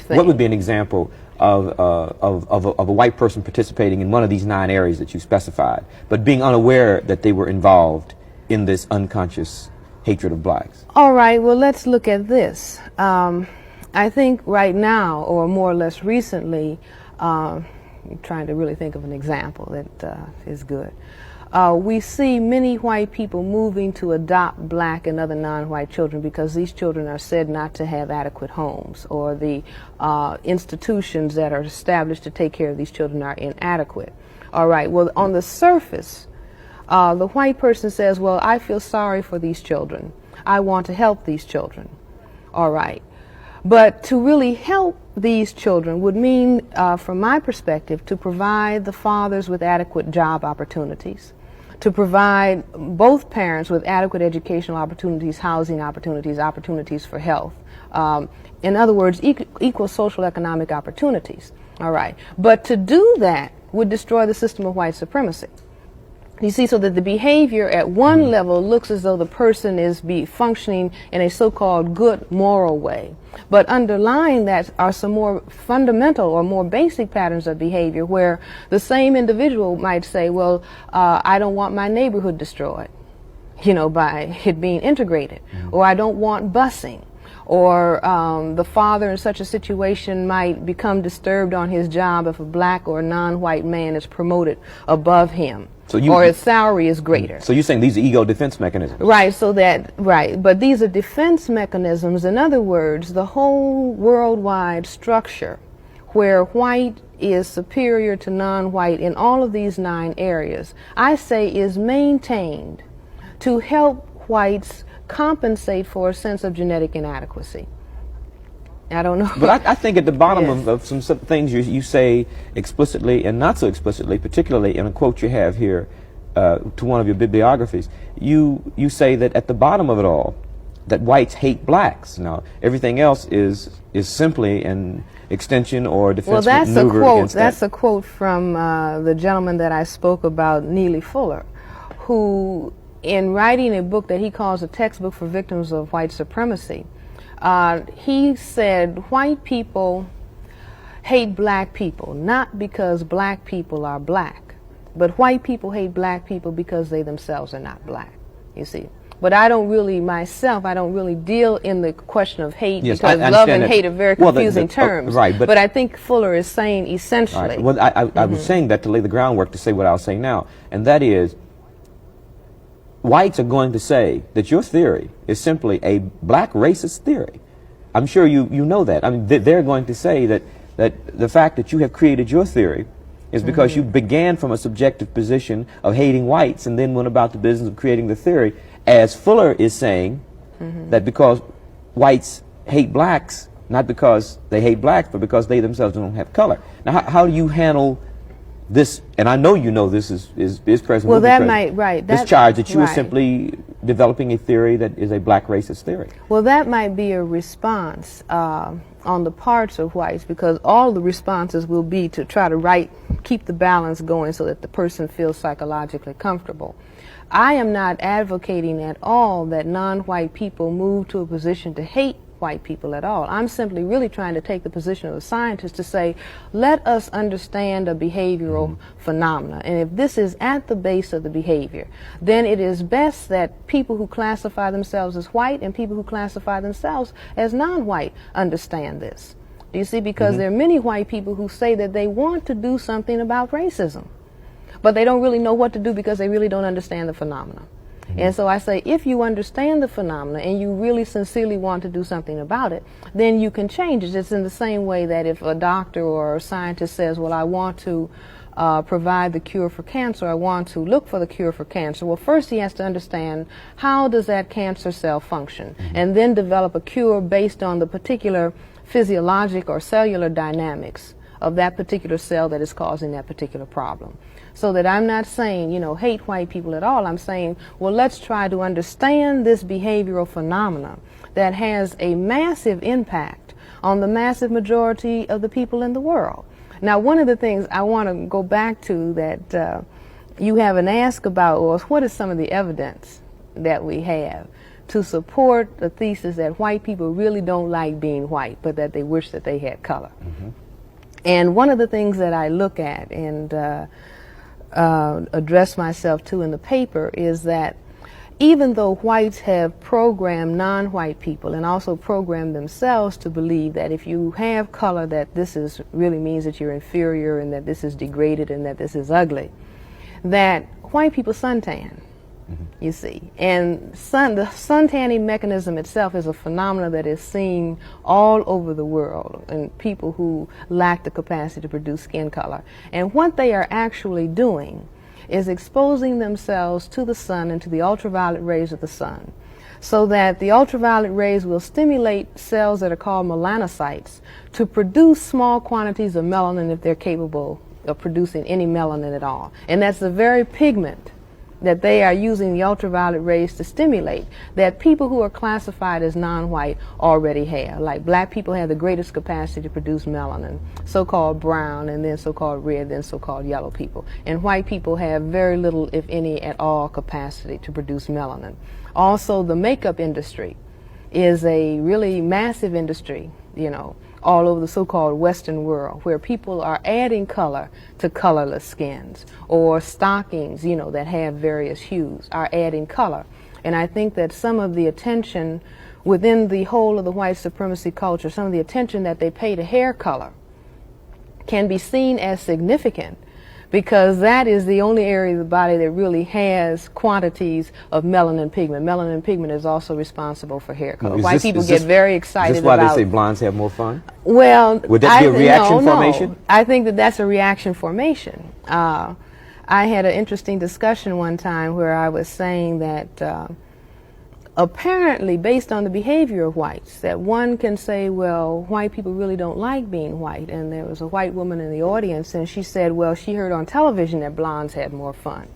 thing. What would be an example of a white person participating in one of these 9 areas that you specified, but being unaware that they were involved in this unconscious hatred of blacks? All right, well, let's look at this. I think right now, or more or less recently, I'm trying to really think of an example that is good. We see many white people moving to adopt black and other non-white children because these children are said not to have adequate homes, or the institutions that are established to take care of these children are inadequate. All right, well, on the surface, the white person says, well, I feel sorry for these children. I want to help these children. All right. But to really help these children would mean, from my perspective, to provide the fathers with adequate job opportunities, to provide both parents with adequate educational opportunities, housing opportunities, opportunities for health. In other words, equal social economic opportunities. All right. But to do that would destroy the system of white supremacy. You see, so that the behavior at one level looks as though the person is functioning in a so-called good moral way. But underlying that are some more fundamental or more basic patterns of behavior where the same individual might say, well, I don't want my neighborhood destroyed, you know, by it being integrated, or I don't want busing. Or the father in such a situation might become disturbed on his job if a black or non-white man is promoted above him. Or his salary is greater. So you're saying these are ego defense mechanisms? Right, right. But these are defense mechanisms. In other words, the whole worldwide structure where white is superior to non-white in all of these 9 areas, I say is maintained to help whites compensate for a sense of genetic inadequacy. I don't know. But I think at the bottom Yes. of some things you say explicitly and not so explicitly, particularly in a quote you have here to one of your bibliographies, you say that at the bottom of it all, that whites hate blacks. Now, everything else is simply an extension or defense maneuver against that. That's a quote from the gentleman that I spoke about, Neely Fuller, who, in writing a book that he calls a textbook for victims of white supremacy, he said white people hate black people not because black people are black, but white people hate black people because they themselves are not black, you see. But I don't really, myself, I don't really deal in the question of hate, yes, because love and hate are very confusing terms. Right, but I think Fuller is saying essentially. Right. Well, I was saying that to lay the groundwork to say what I'll say now, and that is, whites are going to say that your theory is simply a black racist theory. I'm sure you know that. I mean, they're going to say that the fact that you have created your theory is because you began from a subjective position of hating whites and then went about the business of creating the theory, as Fuller is saying that because whites hate blacks, not because they hate blacks, but because they themselves don't have color. Now, how do you handle this? And I know you know this is present. Well, that might, right. This charge that you are simply developing a theory that is a black racist theory. Well, that might be a response on the parts of whites, because all the responses will be to try to keep the balance going so that the person feels psychologically comfortable. I am not advocating at all that non-white people move to a position to hate white people at all. I'm simply really trying to take the position of a scientist to say, let us understand a behavioral phenomena. And if this is at the base of the behavior, then it is best that people who classify themselves as white and people who classify themselves as non-white understand this. Do you see? Because there are many white people who say that they want to do something about racism, but they don't really know what to do because they really don't understand the phenomena. And so I say, if you understand the phenomena and you really sincerely want to do something about it, then you can change it. It's in the same way that if a doctor or a scientist says, well, I want to provide the cure for cancer, I want to look for the cure for cancer. Well, first he has to understand how does that cancer cell function, and then develop a cure based on the particular physiologic or cellular dynamics of that particular cell that is causing that particular problem. So that I'm not saying, you know, hate white people at all. I'm saying, well, let's try to understand this behavioral phenomena that has a massive impact on the massive majority of the people in the world. Now, one of the things I want to go back to that you haven't asked about was, what is some of the evidence that we have to support the thesis that white people really don't like being white, but that they wish that they had color. And one of the things that I look at and address myself to in the paper is that even though whites have programmed non-white people and also programmed themselves to believe that if you have color, that this is really means that you're inferior and that this is degraded and that this is ugly, that white people suntan, you see. And the suntanning mechanism itself is a phenomenon that is seen all over the world in people who lack the capacity to produce skin color. And what they are actually doing is exposing themselves to the sun and to the ultraviolet rays of the sun, so that the ultraviolet rays will stimulate cells that are called melanocytes to produce small quantities of melanin if they're capable of producing any melanin at all. And that's the very pigment that they are using the ultraviolet rays to stimulate that people who are classified as non-white already have. Like black people have the greatest capacity to produce melanin, so-called brown, and then so-called red, then so-called yellow people. And white people have very little, if any, at all capacity to produce melanin. Also, the makeup industry is a really massive industry, you know, all over the so-called Western world, where people are adding color to colorless skins, or stockings, you know, that have various hues are adding color. And I think that some of the attention within the whole of the white supremacy culture, some of the attention that they pay to hair color can be seen as significant, because that is the only area of the body that really has quantities of melanin pigment. Melanin pigment is also responsible for hair color. White people get very excited about... Is this why they say blondes have more fun? Well, would that be a reaction formation? No. I think that that's a reaction formation. I had an interesting discussion one time where I was saying that apparently, based on the behavior of whites, that one can say, well, white people really don't like being white. And there was a white woman in the audience, and she said, well, she heard on television that blondes had more fun.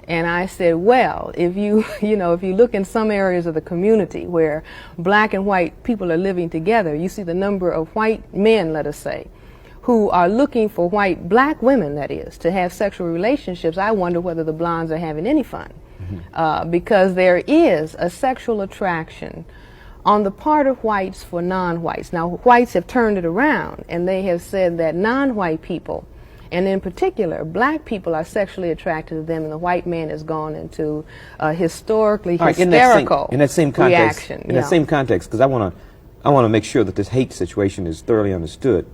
And I said, well, if you look in some areas of the community where black and white people are living together, you see the number of white men, let us say, who are looking for white black women, that is, to have sexual relationships. I wonder whether the blondes are having any fun. Because there is a sexual attraction on the part of whites for non-whites. Now, whites have turned it around, and they have said that non-white people, and in particular black people, are sexually attracted to them, and the white man has gone into a historically hysterical in that same context, reaction. In that same context, because I want to make sure that this hate situation is thoroughly understood.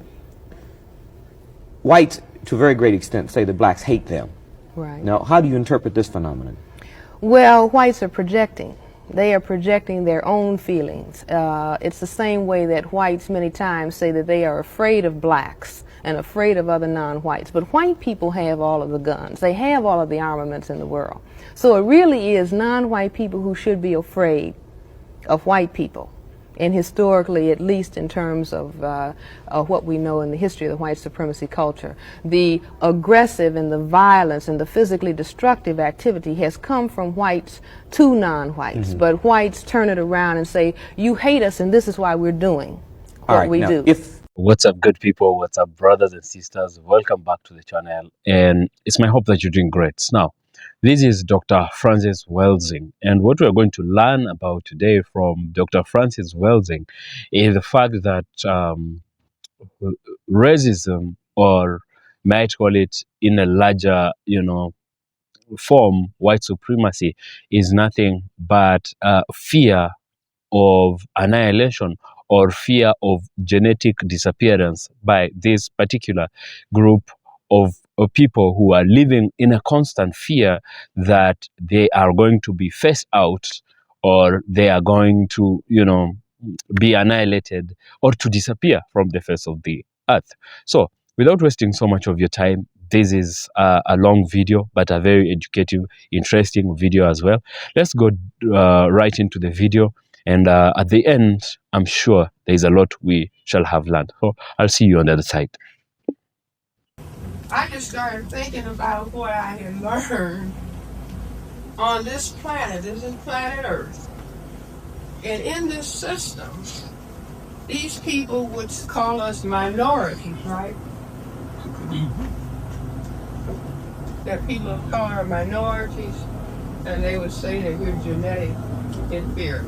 Whites, to a very great extent, say that blacks hate them. Right. Now, how do you interpret this phenomenon? Well, whites are projecting. They are projecting their own feelings. It's the same way that whites many times say that they are afraid of blacks and afraid of other non-whites. But white people have all of the guns. They have all of the armaments in the world. So it really is non-white people who should be afraid of white people. And historically, at least in terms of what we know in the history of the white supremacy culture, the aggressive and the violence and the physically destructive activity has come from whites to non-whites. But whites turn it around and say, you hate us and this is why we're doing what we do. What's up, good people? What's up, brothers and sisters? Welcome back to the channel, and it's my hope that you're doing great. Now, this is Dr. Cress Welsing, and what we're going to learn about today from Dr. Cress Welsing is the fact that racism, or might call it in a larger, form, white supremacy, is nothing but fear of annihilation or fear of genetic disappearance by this particular group of people who are living in a constant fear that they are going to be phased out, or they are going to, be annihilated or to disappear from the face of the earth. So, without wasting so much of your time, this is a long video, but a very educative, interesting video as well. Let's go right into the video. And at the end, I'm sure there is a lot we shall have learned. So I'll see you on the other side. I just started thinking about what I had learned on this planet. This is planet Earth. And in this system, these people would call us minorities, right? That people of color are minorities. and they would say that we're genetic inferiors.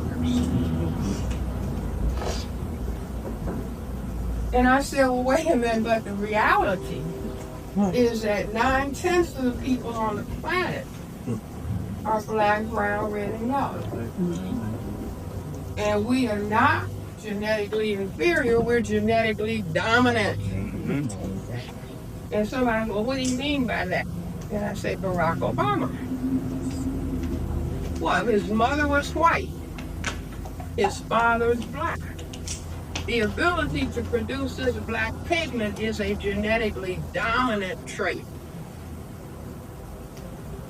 And I said, well, wait a minute, but the reality is that 9/10 of the people on the planet are black, brown, red, and yellow. And we are not genetically inferior, we're genetically dominant. And somebody, well, what do you mean by that? And I say, Barack Obama. Well, his mother was white. His father is black. The ability to produce this black pigment is a genetically dominant trait.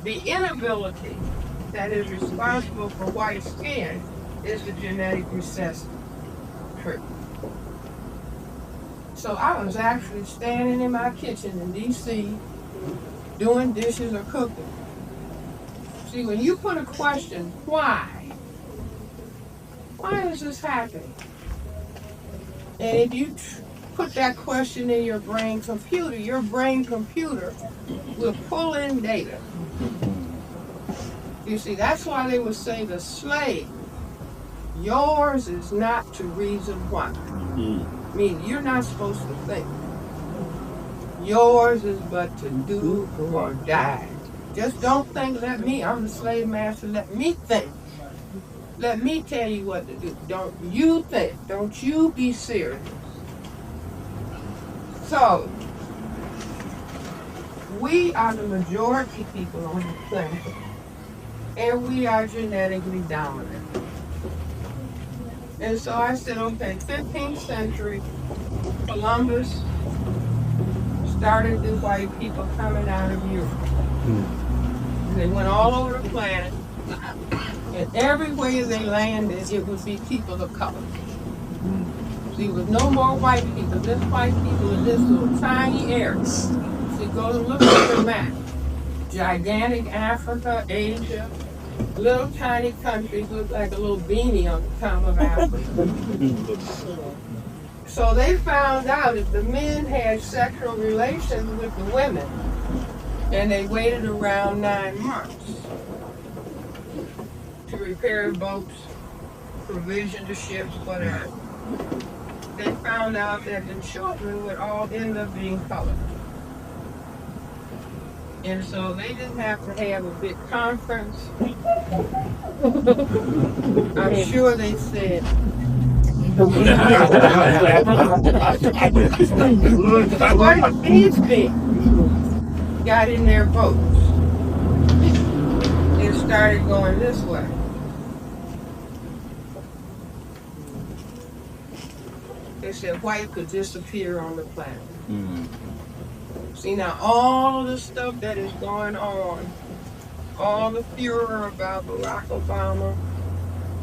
The inability that is responsible for white skin is the genetic recessive trait. So I was actually standing in my kitchen in D.C. doing dishes or cooking. See, when you put a question, why is this happening? And if you put that question in your brain computer will pull in data. You see, that's why they would say the slave, yours is not to reason why. I mean, you're not supposed to think. Yours is but to do or die. Just don't think, I'm the slave master, let me think. Let me tell you what to do. Don't you think, don't you be serious. So, we are the majority people on the planet, and we are genetically dominant. And so I said, okay, 15th century, Columbus started the white people coming out of Europe. They went all over the planet, and everywhere they landed, it would be people of color. There was no more white people, just white people in this little tiny area. So you go and look at the map. Gigantic Africa, Asia, little tiny countries look like a little beanie on the top of Africa. So they found out if the men had sexual relations with the women, and they waited around 9 months to repair boats, provision to ships, whatever. They found out that the children would all end up being colored. And so they didn't have to have a big conference. I'm sure they said, what these people got in their boats and started going this way. They said white could disappear on the planet. See, now all the stuff that is going on, all the furor about Barack Obama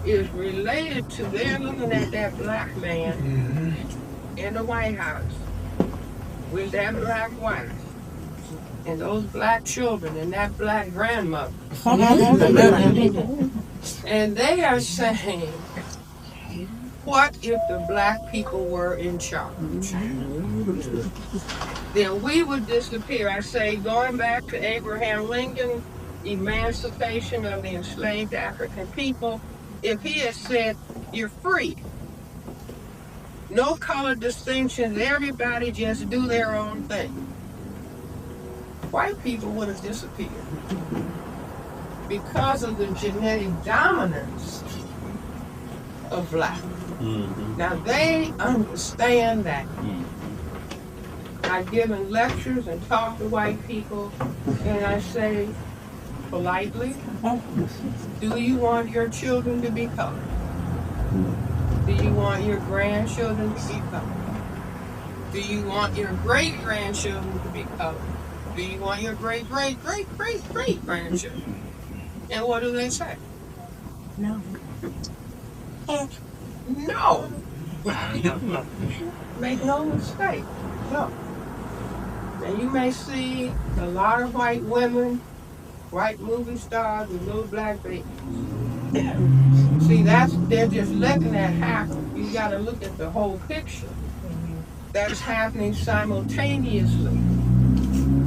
is related to they're looking at that black man in the White House with that black wife and those black children and that black grandmother. And they are saying, what if the black people were in charge? Then we would disappear. I say, going back to Abraham Lincoln, emancipation of the enslaved African people, if he had said, you're free, no color distinctions, everybody just do their own thing, white people would have disappeared because of the genetic dominance of black. Now they understand that. I've given lectures and talked to white people, and I say politely, do you want your children to be colored? Do you want your grandchildren to be colored? Do you want your great-grandchildren to be colored? Do you want your great-great-great-great-great-grandchildren? And what do they say? No. No. Make no mistake. No. And you may see a lot of white women, white movie stars with little black babies. See, they're just letting that happen. You got to look at the whole picture. That's happening simultaneously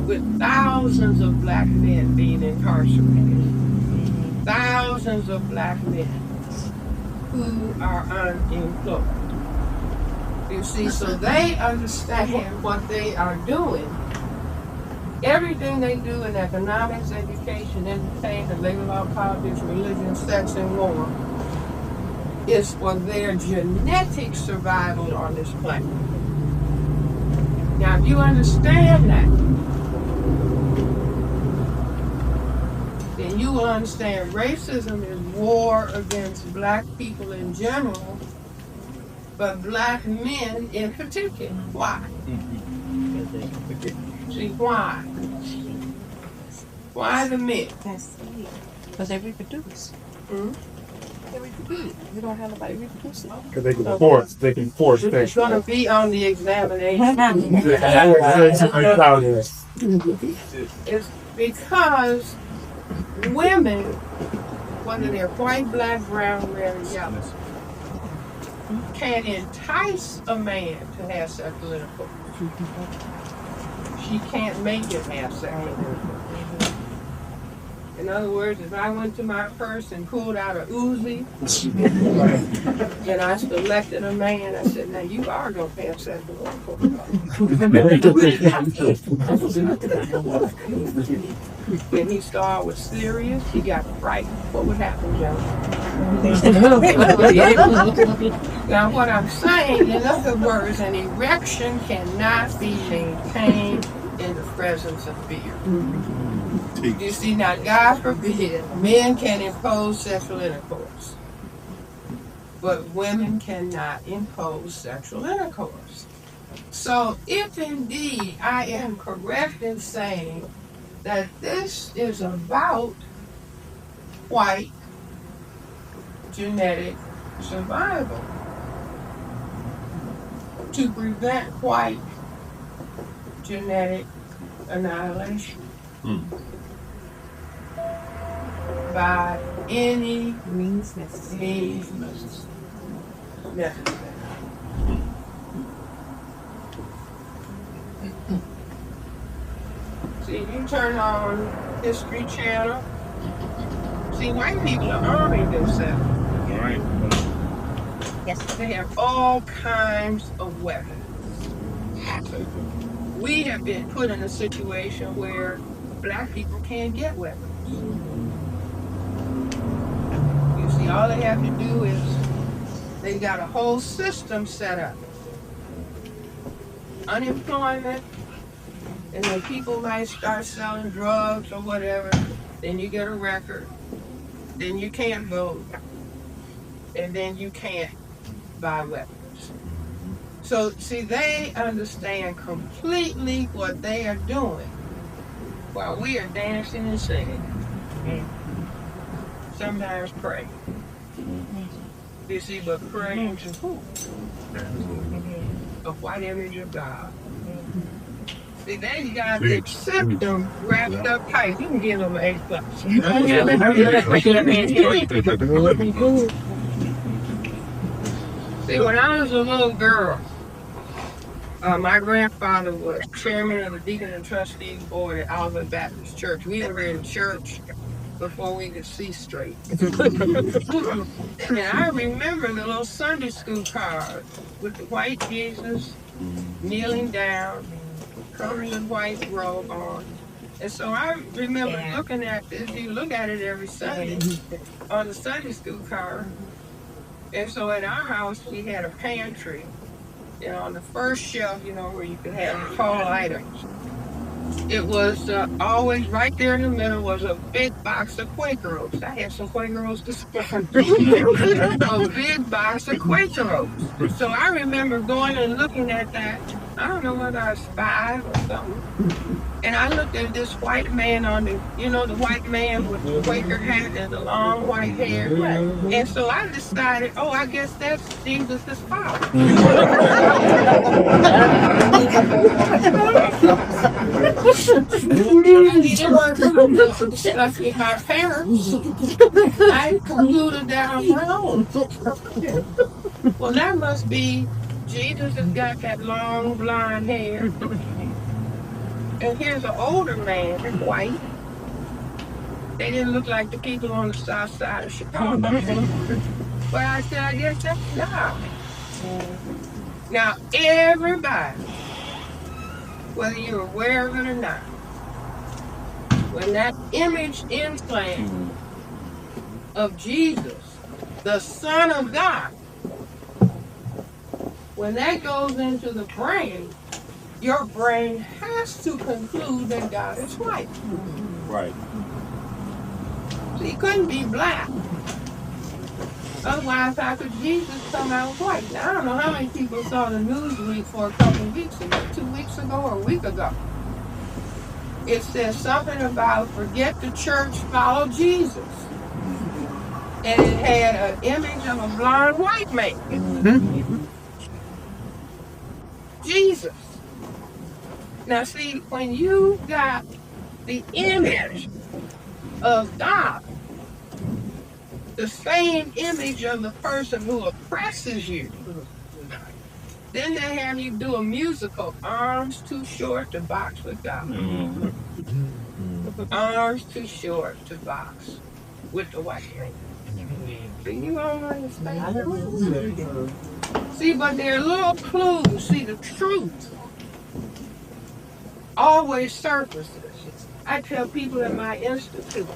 with thousands of black men being incarcerated. thousands of black men who are unemployed. You see, so they understand what they are doing. Everything they do in economics, education, entertainment, labor law, politics, religion, sex, and war is for their genetic survival on this planet. Now, if you understand that, then you will understand racism is war against black people in general, but black men in particular. Why? See, why? Why the men? Because they reproduce. They reproduce. You don't have nobody reproducing. Because they can force It's things. going to be on the examination. It's because women, whether they're white, black, brown, red, or yellow, can entice a man to have sexual intercourse. She can't make him have sexual intercourse. In other words, if I went to my purse and pulled out a Uzi, and I selected a man, I said, now you are going to have sexual intercourse. When he saw I was serious, he got frightened. What would happen, Joe? Now, what I'm saying, in other words, an erection cannot be maintained in the presence of fear. You see, now, God forbid, men can impose sexual intercourse, but women cannot impose sexual intercourse. So, if indeed I am correct in saying that this is about white genetic survival, to prevent white genetic annihilation by any means necessary. See, you turn on History Channel. See, white people are arming themselves. Right. Yes. They have all kinds of weapons. We have been put in a situation where black people can't get weapons. You see, all they have to do is they got a whole system set up. Unemployment, and when people might start selling drugs or whatever, then you get a record, then you can't vote, and then you can't buy weapons. So, see, they understand completely what they are doing while we are dancing and singing. Sometimes praying. You see, but praying to who? A white image of God. See, they got the system wrapped up tight. You can give them an A+. See, when I was a little girl, my grandfather was chairman of the Deacon and Trustees Board at Olivet Baptist Church. We were in church before we could see straight. And I remember the little Sunday school card with the white Jesus kneeling down, covered in white robe on. And so I remember looking at this. You look at it every Sunday on the Sunday school card. And so at our house, we had a pantry. You know, on the first shelf, you know, where you could have tall items. It was always right there in the middle was a big box of Quaker Oats. I had some Quaker Oats to spare. A big box of Quaker Oats. So I remember going and looking at that. I don't know whether I was 5 or something. And I looked at this white man on the, you know, the white man with the Quaker hat and the long white hair. And so I decided, oh, I guess that's Jesus' father. Like my parents, I concluded that on my own. Well, that must be Jesus has got that long blonde hair. And here's an older man, white, They didn't look like the people on the south side of Chicago. But I said, I guess that's God. Now, everybody, whether you're aware of it or not, when that image implant of Jesus, the Son of God, when that goes into the brain, your brain has to conclude that God is white. Right. So he couldn't be black. Otherwise, how could Jesus come out white? Now, I don't know how many people saw the Newsweek for a couple of weeks ago, 2 weeks ago or a week ago. It says something about forget the church, follow Jesus. And it had an image of a blonde white man. Jesus. Now, see, when you got the image of God, the same image of the person who oppresses you, then they have you do a musical, Arms Too Short to Box with God. Arms too short to box with the white man. See, you don't understand. See, but there are little clues. See, the truth always surfaces. I tell people in my institute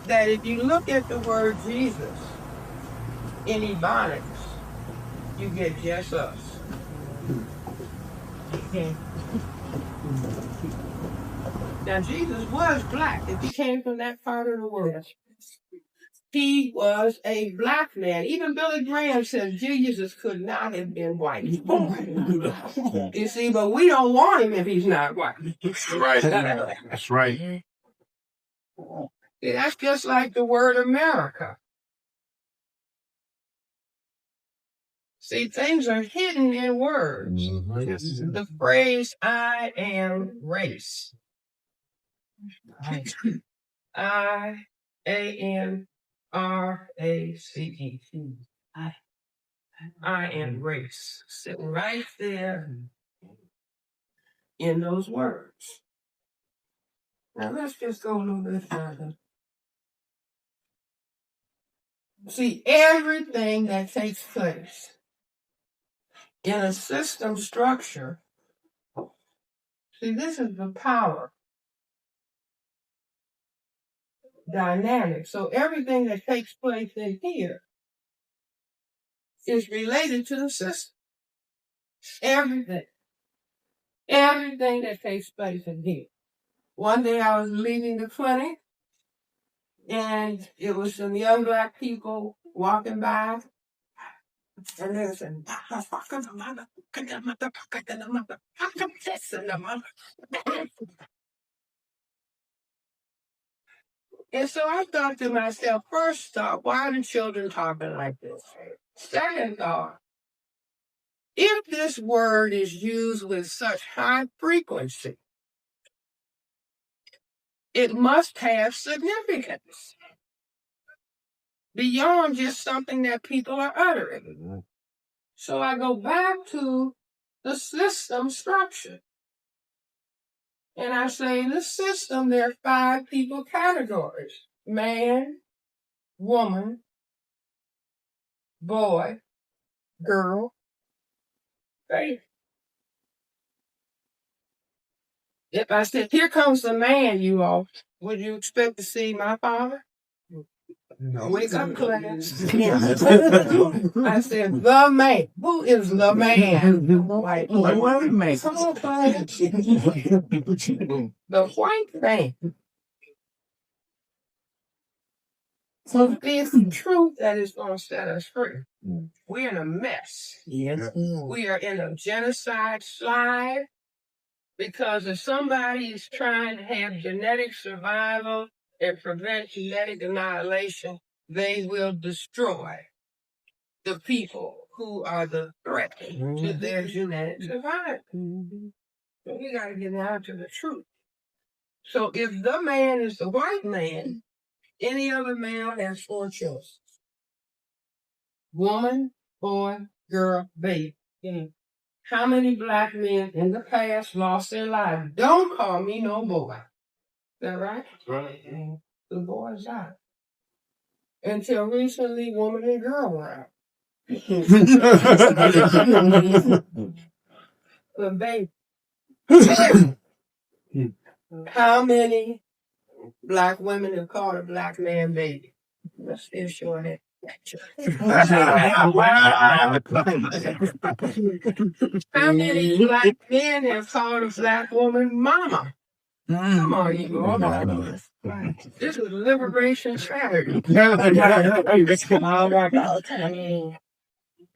that if you look at the word Jesus in Ebonics, you get just us. Now, Jesus was black if he came from that part of the world. He was a black man. Even Billy Graham says Jesus could not have been white. You see, but we don't want him if he's not white. Right. That's right. See, that's just like the word America. See, things are hidden in words. Yes. The phrase I am race. I-A-M-R-A-C-E. I am race. Sitting right there in those words. Now let's just go a little bit further. See, everything that takes place in a system structure, see, this is the power dynamic. So everything that takes place in here is related to the system. Everything. Everything that takes place in here. One day I was leaving the clinic, and it was some young black people walking by, and they were saying, and so I thought to myself, first thought, why are the children talking like this? Second thought, if this word is used with such high frequency, it must have significance beyond just something that people are uttering. So I go back to the system structure. And I say, in the system, there are 5 people categories: man, woman, boy, girl, baby. If I said, here comes the man, you all, would you expect to see my father? No. Wake up, class. I said, the man. Who is the man? Like white man. The white man. So it's the truth that is going to set us free. We're in a mess. Yes. We are in a genocide slide because if somebody is trying to have genetic survival and prevent genetic annihilation, they will destroy the people who are the threat to their genetic survival. So we got to get down to the truth. So if the man is the white man, any other male has 4 children. Woman, boy, girl, baby. How many black men in the past lost their lives? Don't call me no boy. Is that right? Right. The boys out. Until recently, woman and girl were out. The baby. How many black women have called a black man baby? Let's still show it. How many black men have called a black woman mama? Come on, you all. This is liberation Saturday.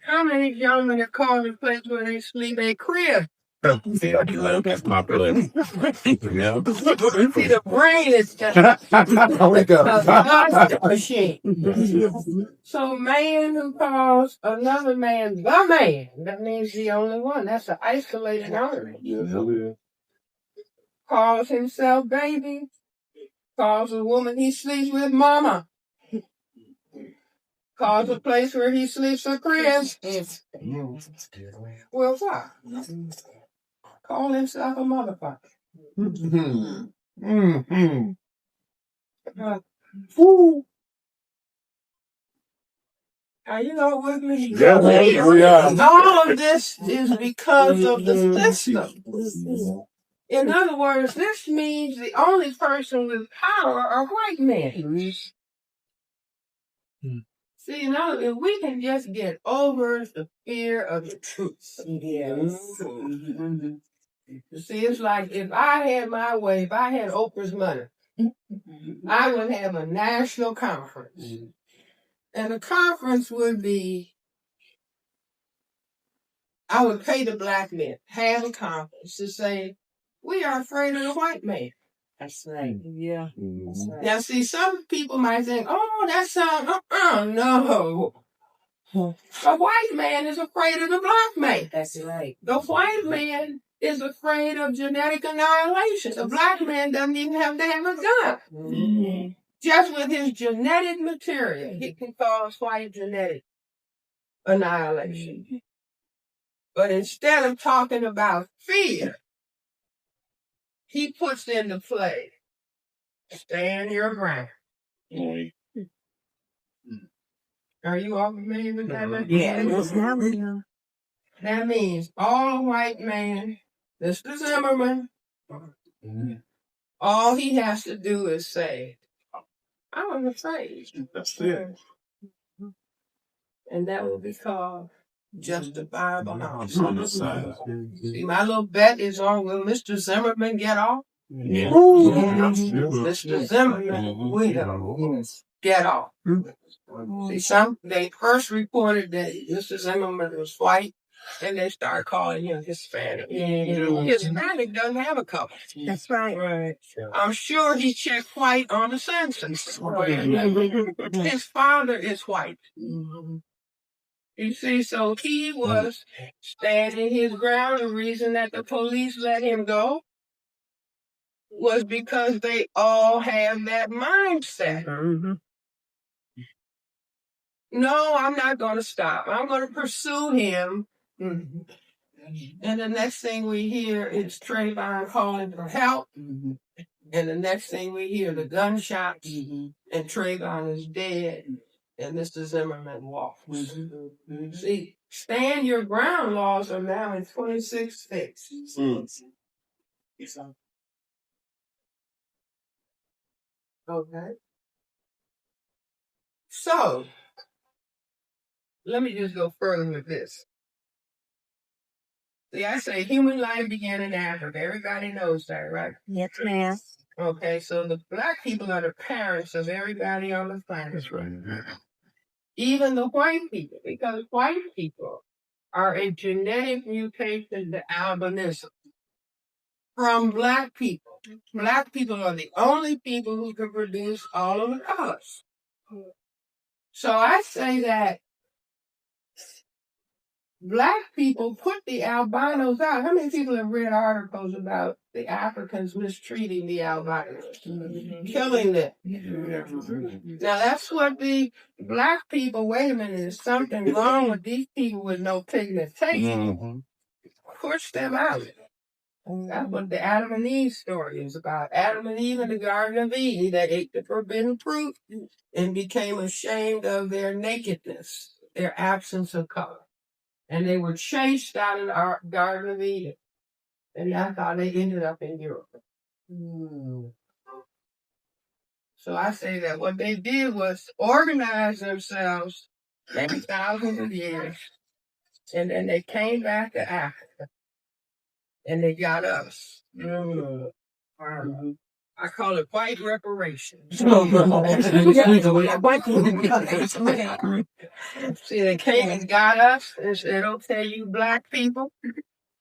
How many gentlemen have called a place where they sleep a crib? That's popular. See, the brain is just a machine. So man who calls another man the man, that means the only one. That's an isolated element. Calls himself baby. Calls a woman he sleeps with mama. Calls a place where he sleeps a crib. Well, what? Call himself a motherfucker. Are you all with me? Yeah. All of this is because of the system. In other words, this means the only person with power are white men. See, now if we can just get over the fear of the truth. Yes. See, it's like if I had my way, if I had Oprah's money, I would have a national conference. And the conference would be, I would pay the black men, have a conference to say, we are afraid of the white man. That's right. Yeah. That's right. Now, see, some people might think, oh, that sounds, no. The white man is afraid of the black man. That's right. The white man is afraid of genetic annihilation. The black man doesn't even have to have a gun. Mm-hmm. Just with his genetic material, he can cause white genetic annihilation. But instead of talking about fear, he puts into play, stand your ground. Are you all familiar with that? Yeah. That means all white man, Mr. Zimmerman, all he has to do is say, I'm afraid. That's it. And that will be called justifiable knowledge. See, my little bet is on, will Mr. Zimmerman get off? Yeah. Mr. Zimmerman will get off. See, they first reported that Mr. Zimmerman was white, and they started calling him Hispanic. Hispanic doesn't have a color. That's right. Right. I'm sure he checked white on the census. His father is white. You see, so he was standing his ground. The reason that the police let him go was because they all have that mindset. No, I'm not going to stop. I'm going to pursue him. And the next thing we hear is Trayvon calling for help. And the next thing we hear, the gunshots, and Trayvon is dead, and Mr. Zimmerman walks. See, stand your ground laws are now in 26 states. Okay. So, let me just go further with this. See, I say human life began in Africa. Everybody knows that, right? Yes, ma'am. Okay, so the black people are the parents of everybody on the planet. That's right. Even the white people, because white people are a genetic mutation to albinism from black people. Black people are the only people who can produce all of the colors. So I say that black people put the albinos out. How many people have read articles about the Africans mistreating the albinos, killing them? Now that's what the black people, wait a minute, there's something wrong with these people with no pigmentation. Push them out. That's what the Adam and Eve story is about. Adam and Eve in the Garden of Eden, they ate the forbidden fruit and became ashamed of their nakedness, their absence of color. And they were chased out of the Garden of Eden. And that's how they ended up in Europe. So I say that what they did was organize themselves maybe thousands of years. And then they came back to Africa. And they got us. I call it white reparations. See, they came and got us and said, okay, you black people,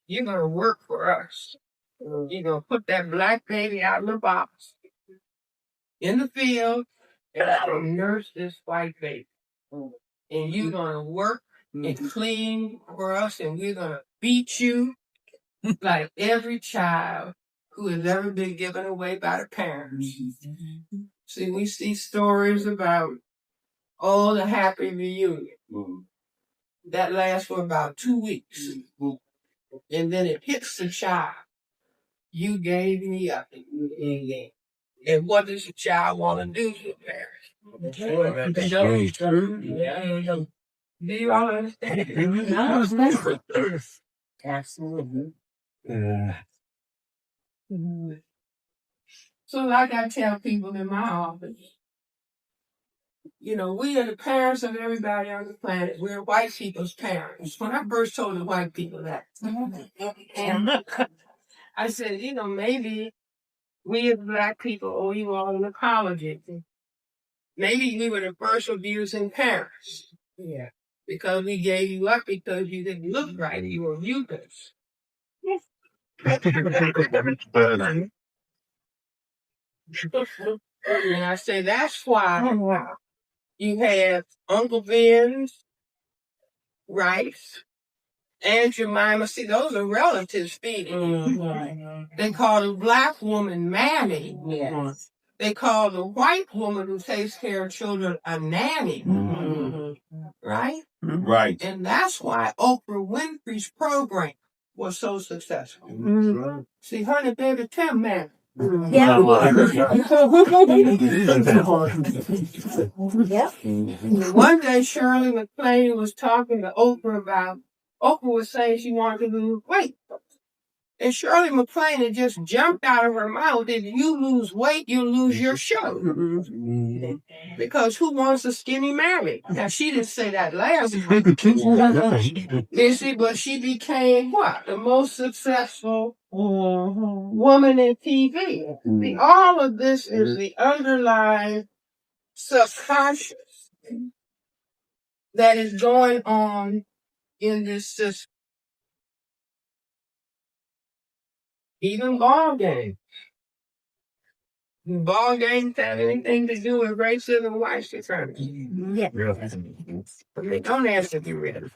you're going to work for us. You're going to put that black baby out in the box, in the field, and nurse this white baby. And you're going to work and clean for us, and we're going to beat you like every child who has ever been given away by the parents. See, we see stories about all the happy reunion. That lasts for about 2 weeks. And then it hits the child. You gave me up. And what does the child want to do to the parents? Do you all understand? Absolutely. So like I tell people in my office, you know, we are the parents of everybody on the planet. We're white people's parents. When I first told the white people that, and I said, you know, maybe we as black people owe you all an apology. Maybe we were the first abusing parents. Yeah. Because we gave you up because you didn't look right. You were mucus. And I say that's why you have Uncle Ben's, Rice, and Jemima. See, those are relatives speaking. They call the black woman Mammy. Yes. They call the white woman who takes care of children a nanny. Right? Right. And that's why Oprah Winfrey's program was so successful. See, her and the Baby Tim man. Yeah. One day Shirley MacLaine was talking to Oprah about, Oprah was saying she wanted to lose weight. And Shirley MacLaine had just jumped out of her mouth, if you lose weight, you lose your show. Because who wants a skinny mammy? Now, she didn't say that last time. You see, but she became what? The most successful woman in TV. See, all of this is the underlying subconscious that is going on in this system. Even ball games. Ball games have anything to do with racism and white supremacy. Yeah. But they don't ask to be read.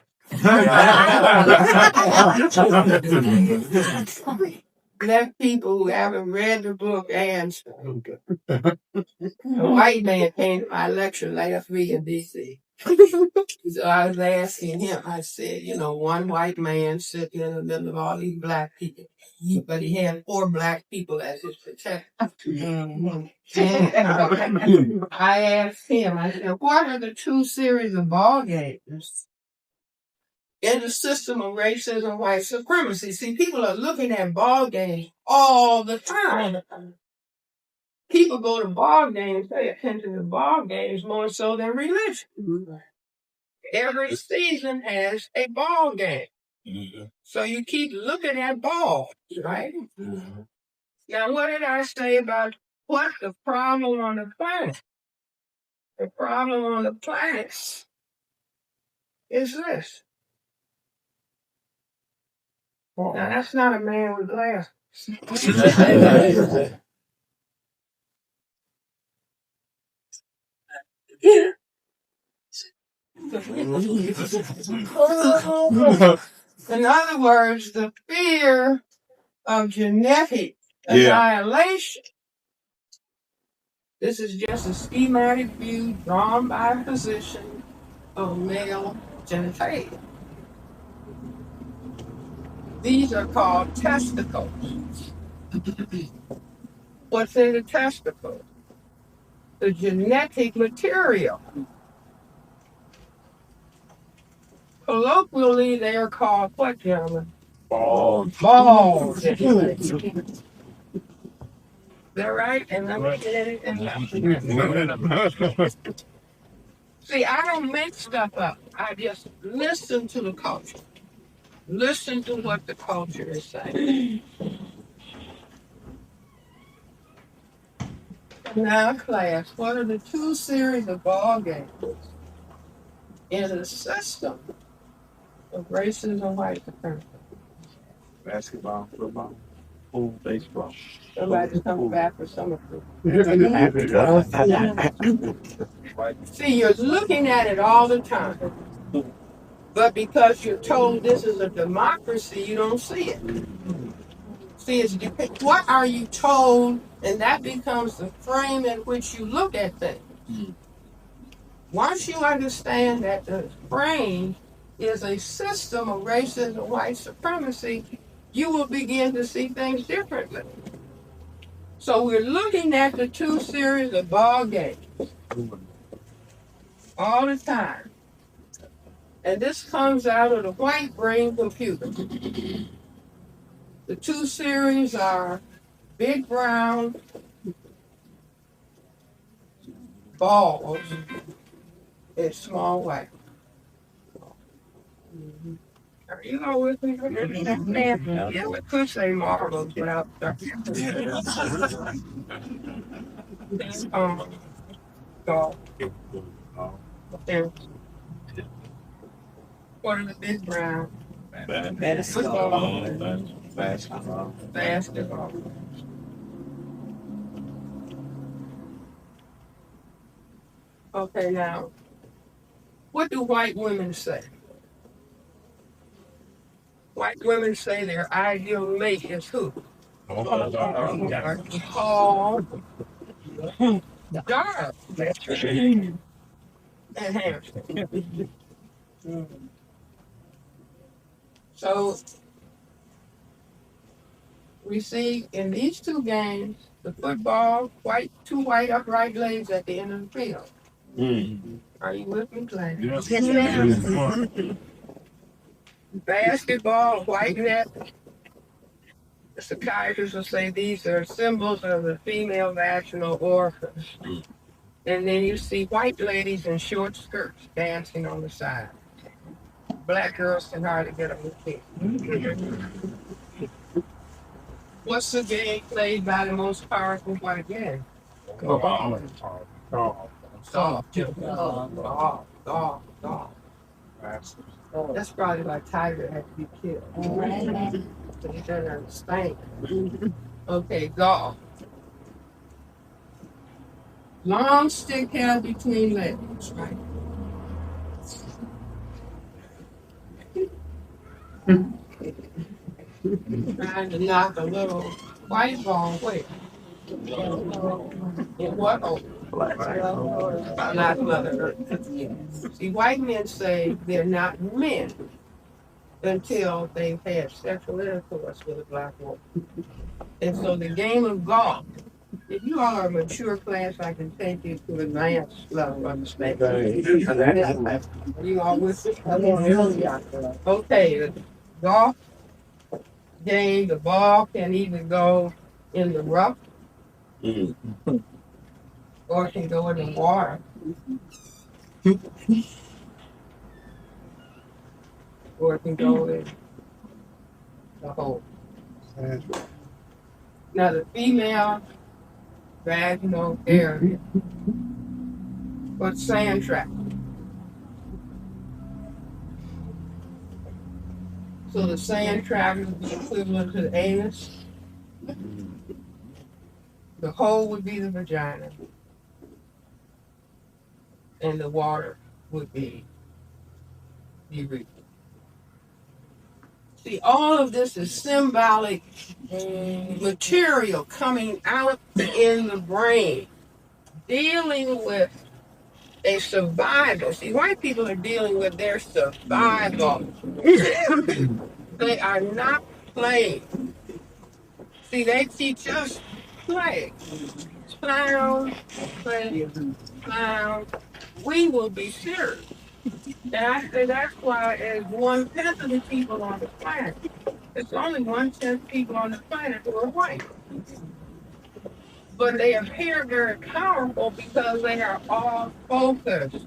Black people who haven't read the book answer. A white man came to my lecture last week in D.C. So I was asking him, I said, you know, one white man sitting in the middle of all these black people, but he had 4 black people as his protectors. And I asked him, I said, what are the 2 series of ball games in the system of racism and white supremacy? See, people are looking at ball games all the time. People go to ball games, pay attention to ball games more so than religion. Every season has a ball game. So you keep looking at balls, right? Now, what did I say about what's the problem on the planet? The problem on the planet is this. Now, that's not a man with glasses. In other words, the fear of genetic annihilation. This is just a schematic view drawn by a physician of male genitalia. These are called testicles. What's in the testicles? The genetic material. Colloquially, they are called what, gentlemen? Balls. Balls. Is that right? And let me get it. See, I don't make stuff up. I just listen to the culture. Listen to what the culture is saying. Now, class, what are the two series of ball games in the system of racism and white supremacy? Basketball, football, pool, baseball. Somebody comes back for summer fruit. See, you're looking at it all the time. But because you're told this is a democracy, you don't see it. See, it's what are you told, and that becomes the frame in which you look at things. Once you understand that the frame is a system of racism and white supremacy, you will begin to see things differently. So we're looking at the two series of ball games all the time. And this comes out of the white brain computer. The two series are big brown balls and small white. Are you all with me? Yeah, we could say marbles without golf. And what are the big brown? Basketball. Basketball. Okay, now, what do white women say? White women say their ideal mate is who? Tall, dark, and handsome. So we see in these two games, the football, two white upright legs at the end of the field. Are you with me, Clay? Yes, ma'am. Basketball, white net. The psychiatrists will say these are symbols of the female vaginal orifice. And then you see white ladies in short skirts dancing on the side. Black girls can hardly get on the feet. What's the game played by the most powerful white man? Golf. That's probably why Tiger had to be killed. So he doesn't understand. Okay, golf. Long stick held between legs, right? Trying to knock a little white ball away. In what hole? Not Mother Earth. See, white men say they're not men until they've had sexual intercourse with a black woman. And so the game of golf, if you all are a mature class, I can take you to advanced level of understanding. You all with me? Okay, the golf game, the ball can either go in the rough or it can go in the water. Or it can go in the hole. Now the female vaginal area, but sand trap. So the sand trap would be equivalent to the anus. The hole would be the vagina. And the water would be the urethra. See, all of this is symbolic material coming out in the brain, dealing with a survival. See, white people are dealing with their survival. They are not playing. See, they teach us play. Clown, play, clown. We will be serious. And I say that's why as 1/10 of the people on the planet, it's only 1/10 people on the planet who are white. But they appear very powerful because they are all focused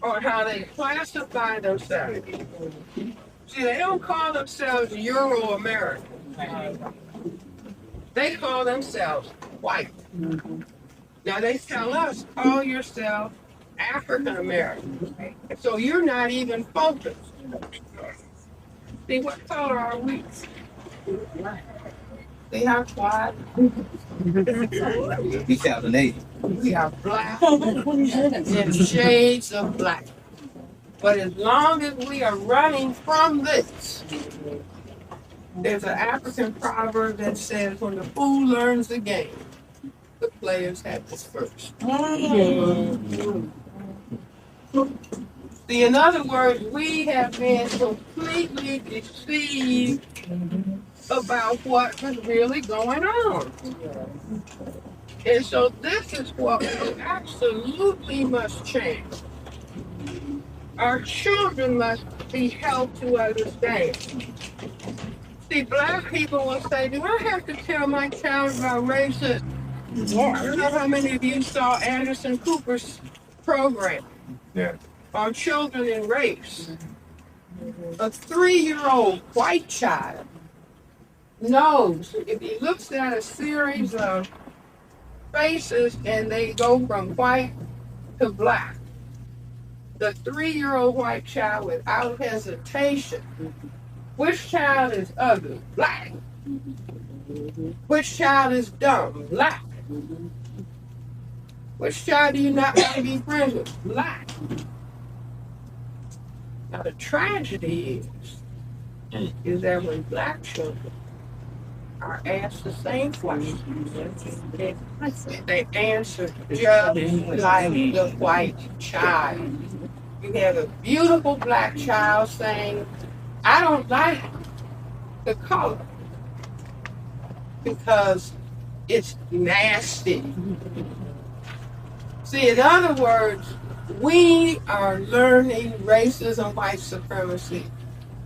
on how they classify themselves. See, they don't call themselves Euro-American. They call themselves white. Now they tell us, call yourself African-American. So you're not even focused. See, what color are we? See how quiet? We are black in shades of black. But as long as we are running from this, there's an African proverb that says, when the fool learns the game, the players have dispersed. See, in other words, we have been completely deceived about what is really going on. And so this is what we absolutely must change. Our children must be helped to understand. See, black people will say, do I have to tell my child about racism? I don't know how many of you saw Anderson Cooper's program on children and race. A 3-year-old white child knows if he looks at a series of faces and they go from white to black, the 3-year-old white child without hesitation, which child is ugly? Black. Which child is dumb? Black. Which child do you not want to be friends with? Black. Now the tragedy is that when black children are asked the same question, they answer just like the white child. You have a beautiful black child saying, I don't like the color because it's nasty. See, in other words, we are learning racism, white supremacy,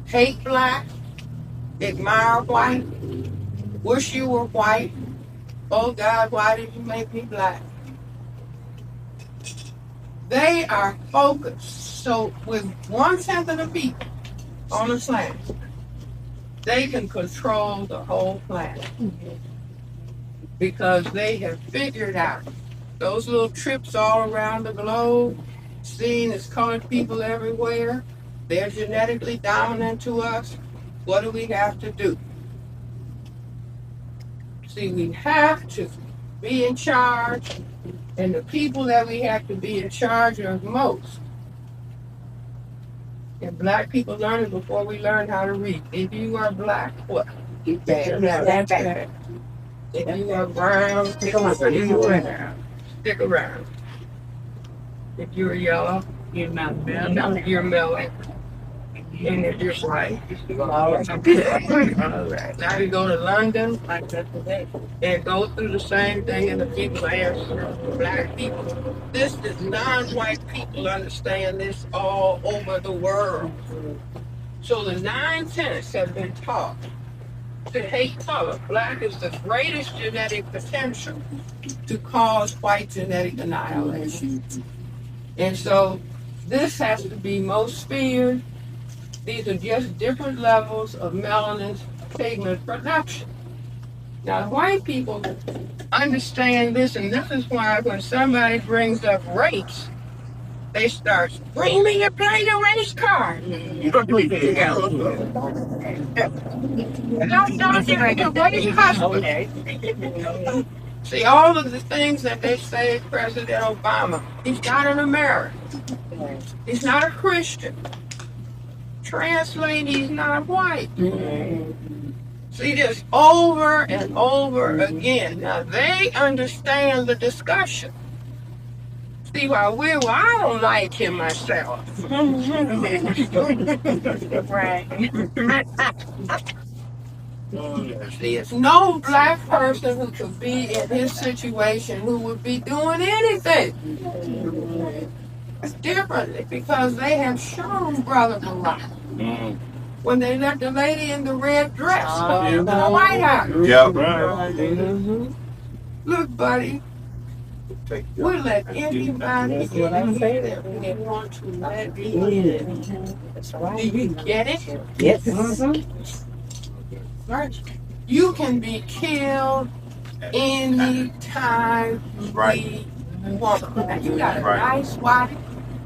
hate black, admire white, wish you were white, oh God, why did you make me black? They are focused. So with 1/10 of the people on the planet, they can control the whole planet because they have figured out those little trips all around the globe, seeing as colored people everywhere, they're genetically dominant to us. What do we have to do? See, we have to be in charge, and the people that we have to be in charge of most. And black people learn it before we learn how to read. If you are black, what? You bad. That's bad. If you are brown, stick around. Stick around. If you're yellow, you're mellow. You're mellow. And if you're white, all right. Now you go to London and go through the same thing, and the people answer. Black people. This is non-white people understand this all over the world. So the 9 tenets have been taught to hate color. Black is the greatest genetic potential to cause white genetic annihilation. And so this has to be most feared. These are just different levels of melanin pigment production. Now, white people understand this, and this is why when somebody brings up race, they start, bring me your plate of race card. You don't do anything else. See, all of the things that they say President Obama, he's not an American. He's not a Christian. Translate, he's not white. See this over and over again. Now they understand the discussion. See, while I don't like him myself. Right. See, it's no black person who could be in his situation who would be doing anything differently because they have shown Brother Barack when they let the lady in the red dress come into the White House. Yeah, right. Look, buddy, we'll let anybody in that we want to let in. Do you get it? Yes. Right. You can be killed anytime we want. Now, you got a nice wife,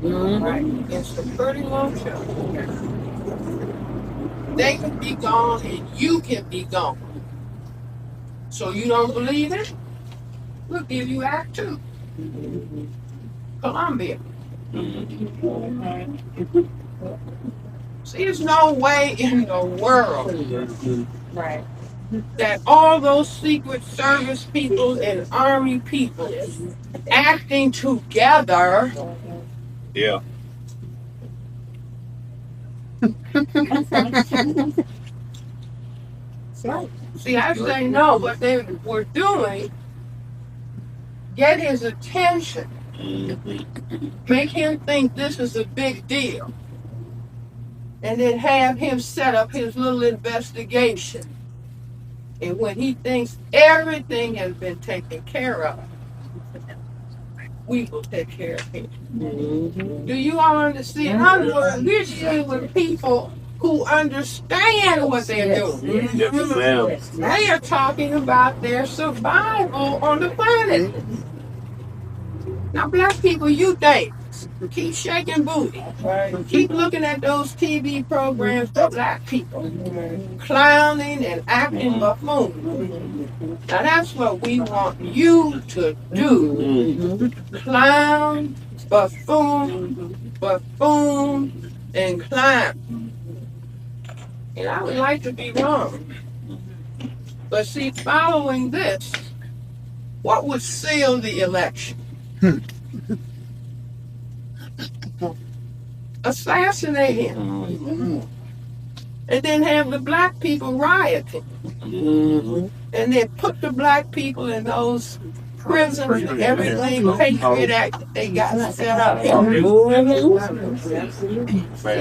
right? And some pretty long children. They can be gone and you can be gone. So you don't believe it? We'll give you Act 2. Colombia. See, there's no way in the world Right. that all those Secret Service people and Army people acting together. Yeah. See, I say no, what they were doing, get his attention, make him think this is a big deal, and then have him set up his little investigation. And when he thinks everything has been taken care of, we will take care of him. Do you all understand? In other words, we're dealing with people who understand what they're doing. Yes, ma'am. They are talking about their survival on the planet. Now, black people, you think. Keep shaking booty. Keep looking at those TV programs for black people. Clowning and acting buffoon. Now, that's what we want you to do. Clown, buffoon, and clown. And I would like to be wrong. But see, following this, what would seal the election? Assassinate him. And then have the black people rioting. And then put the black people in those prisons and everything, Patriot Act that they got set up.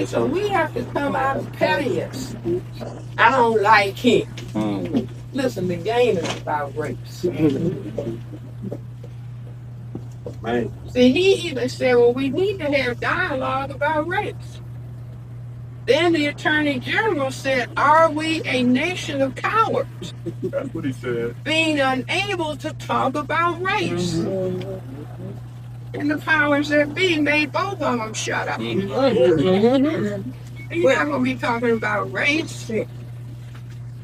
So we have to come out of pettiness. I don't like him. Listen, the game is about race. Man. See, he even said, well, we need to have dialogue about race. Then the Attorney General said, are we a nation of cowards? That's what he said. Being unable to talk about race. And the powers that be made both of them shut up. You're not going to be talking about race.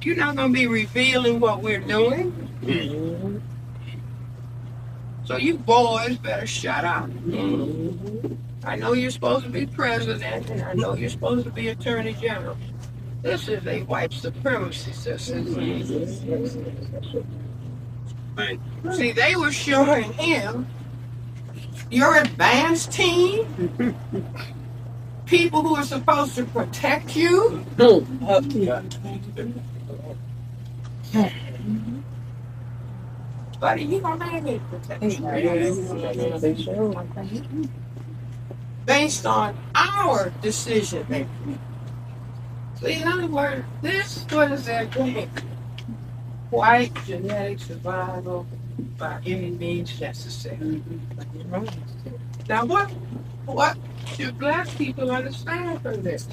You're not going to be revealing what we're doing. So you boys better shut up. I know you're supposed to be president, and I know you're supposed to be attorney general. This is a white supremacy system. See, they were showing him your advanced team, people who are supposed to protect you. Buddy, you don't have any protection. Based on our decision making. So in other words, this what is their game? White genetic survival by any means necessary. Now what should black people understand from this?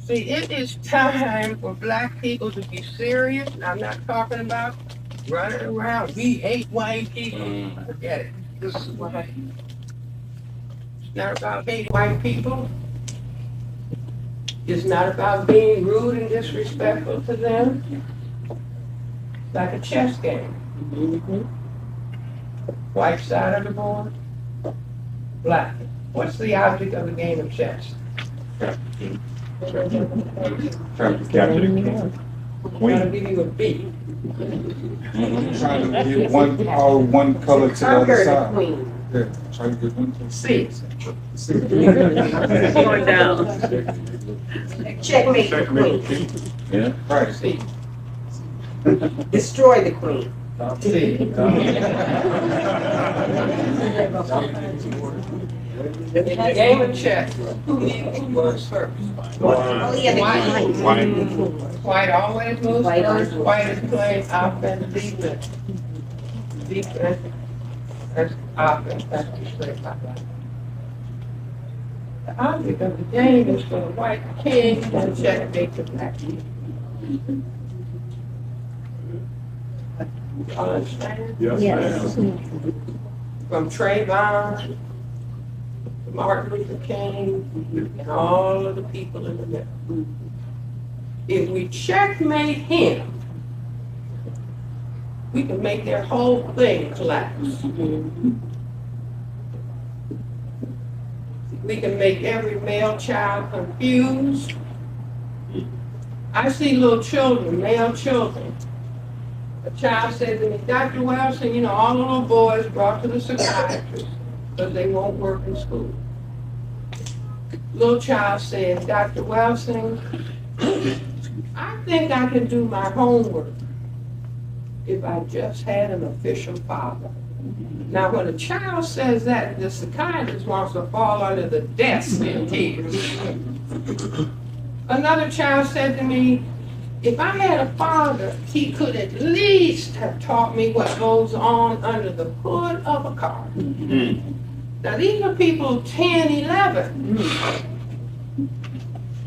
See, it is time for black people to be serious. And I'm not talking about running around, we hate white people. Forget it. This is why. It's not about hating white people. It's not about being rude and disrespectful to them. It's like a chess game. White side of the board, black. What's the object of the game of chess? Trying to capture the king. Gotta give you a B. I'm trying to get one color to the other side. Queen. Yeah, try to get one. C. Going down. Checkmate the Checkmate. queen. Yeah. Right. C. Destroy the queen. C. Game of chess. Who moves first? Oh, yeah, the White. White always moves first. White is playing offense, defense. Defense. That's offense. That's displayed by black. The object of the game is for the white king and checkmate the black king. You understand? Yes, ma'am. From Trayvon to Martin Luther King and all of the people in the middle. If we checkmate him, we can make their whole thing collapse. We can make every male child confused. I see little children, male children. A child said to me, Dr. Welsing, you know, all the little boys brought to the psychiatrist because they won't work in school. Little child said, Dr. Welsing, I think I can do my homework if I just had an official father. Now, when a child says that, the psychiatrist wants to fall under the desk in tears. Another child said to me, if I had a father, he could at least have taught me what goes on under the hood of a car. Now, these are people 10, 11.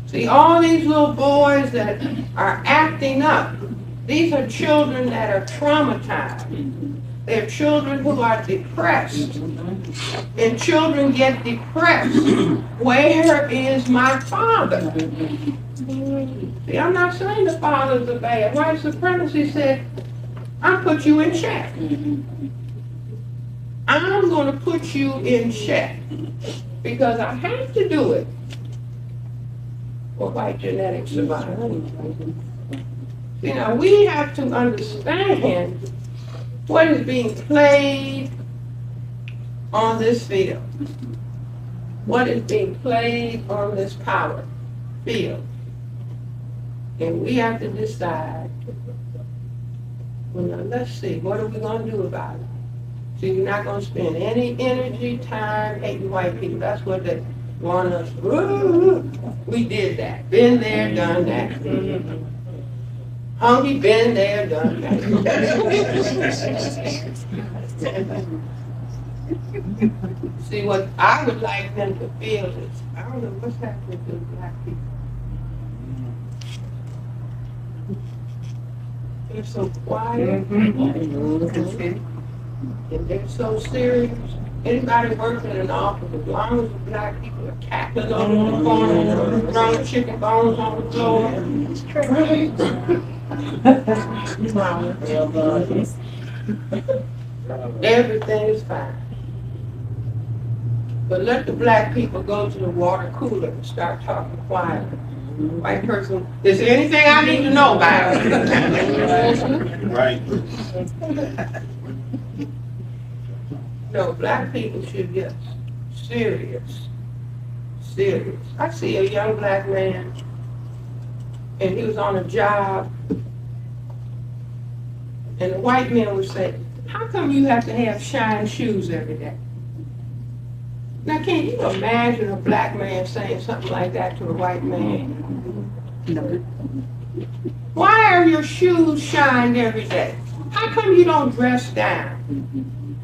See, all these little boys that are acting up, these are children that are traumatized. They're children who are depressed. And children get depressed. Where is my father? See, I'm not saying the fathers are bad. White supremacy said, I'll put you in check. I'm going to put you in check because I have to do it for white genetic survival. You know, we have to understand what is being played on this field. What is being played on this power field. And we have to decide, well, now let's see, what are we going to do about it? So you're not going to spend any energy, time hating white people. That's what they want us. We did that. Been there, done that. Hungry, been there, done that. See, what I would like them to feel is, I don't know what's happening to the black people. They're so quiet, and they're so serious. Anybody working in an office, as long as the black people are cackling over the corner, throwing chicken bones on the floor. Everything is fine. But let the black people go to the water cooler and start talking quietly. White person, is there anything I need to know about it? Right. No, black people should get serious. Serious. I see a young black man, and he was on a job, and the white man would say, how come you have to have shine shoes every day? Now, can you imagine a black man saying something like that to a white man? No. Why are your shoes shined every day? How come you don't dress down?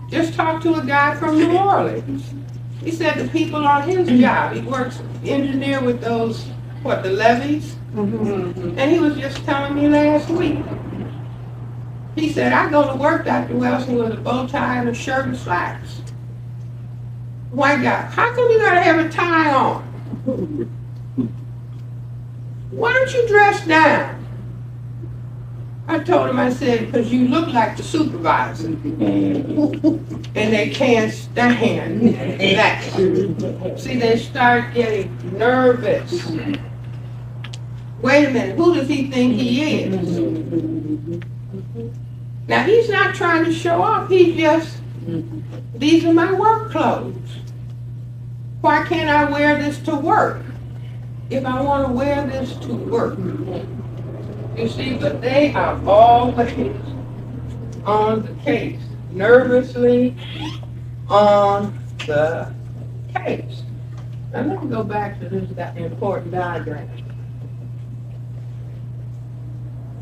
Just talk to a guy from New Orleans. He said the people on his job, he works engineer with those, the levees? And he was just telling me last week. He said, I go to work, Dr. Welsing, with a bow tie and a shirt and slacks. White guy, how come you gotta have a tie on? Why don't you dress down? I told him, I said, because you look like the supervisor. And they can't stand that. See, they start getting nervous. Wait a minute, who does he think he is? Now, he's not trying to show off. He just, these are my work clothes. Why can't I wear this to work? If I want to wear this to work. You see, but they are always on the case, nervously on the case. Now let me go back to this important diagram.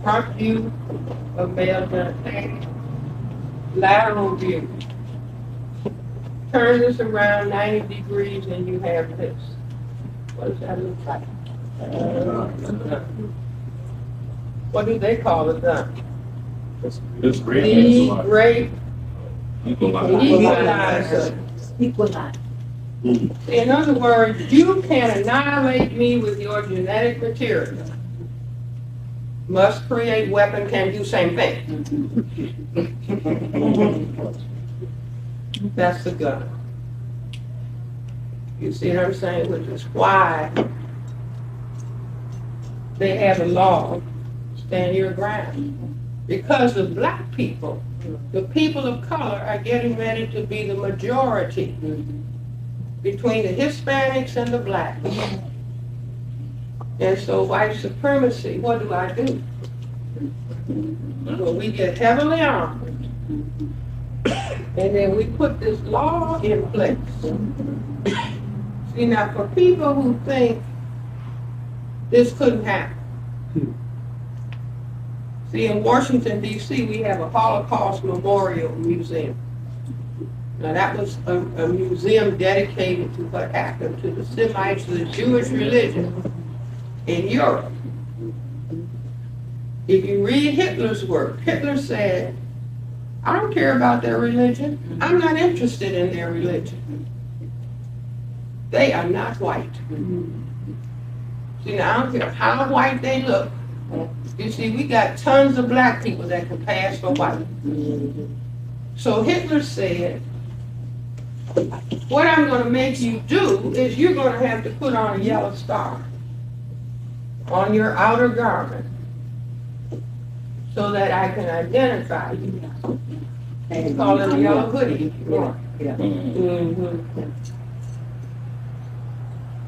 Front view of male genital, lateral view. Turn this around 90 degrees and you have this. What does that look like? What do they call it then? This The great equalizer. equalizer. In other words, you can annihilate me with your genetic material. Must create weapon, can do same thing. That's the gun. You see what I'm saying? Which is why they have a law, stand your ground. Because the black people, the people of color are getting ready to be the majority between the Hispanics and the blacks. And so white supremacy, what do I do? Well, we get heavily armed. And then we put this law in place. See, now for people who think this couldn't happen. See, in Washington, D.C., we have a Holocaust Memorial Museum. Now, that was a museum dedicated to what happened to the Semites, the Jewish religion in Europe. If you read Hitler's work, Hitler said, I don't care about their religion. I'm not interested in their religion. They are not white. See, now I don't care how white they look. You see, we got tons of black people that can pass for white. So Hitler said, what I'm going to make you do is you're going to have to put on a yellow star on your outer garment so that I can identify you. They call it a yellow hoodie.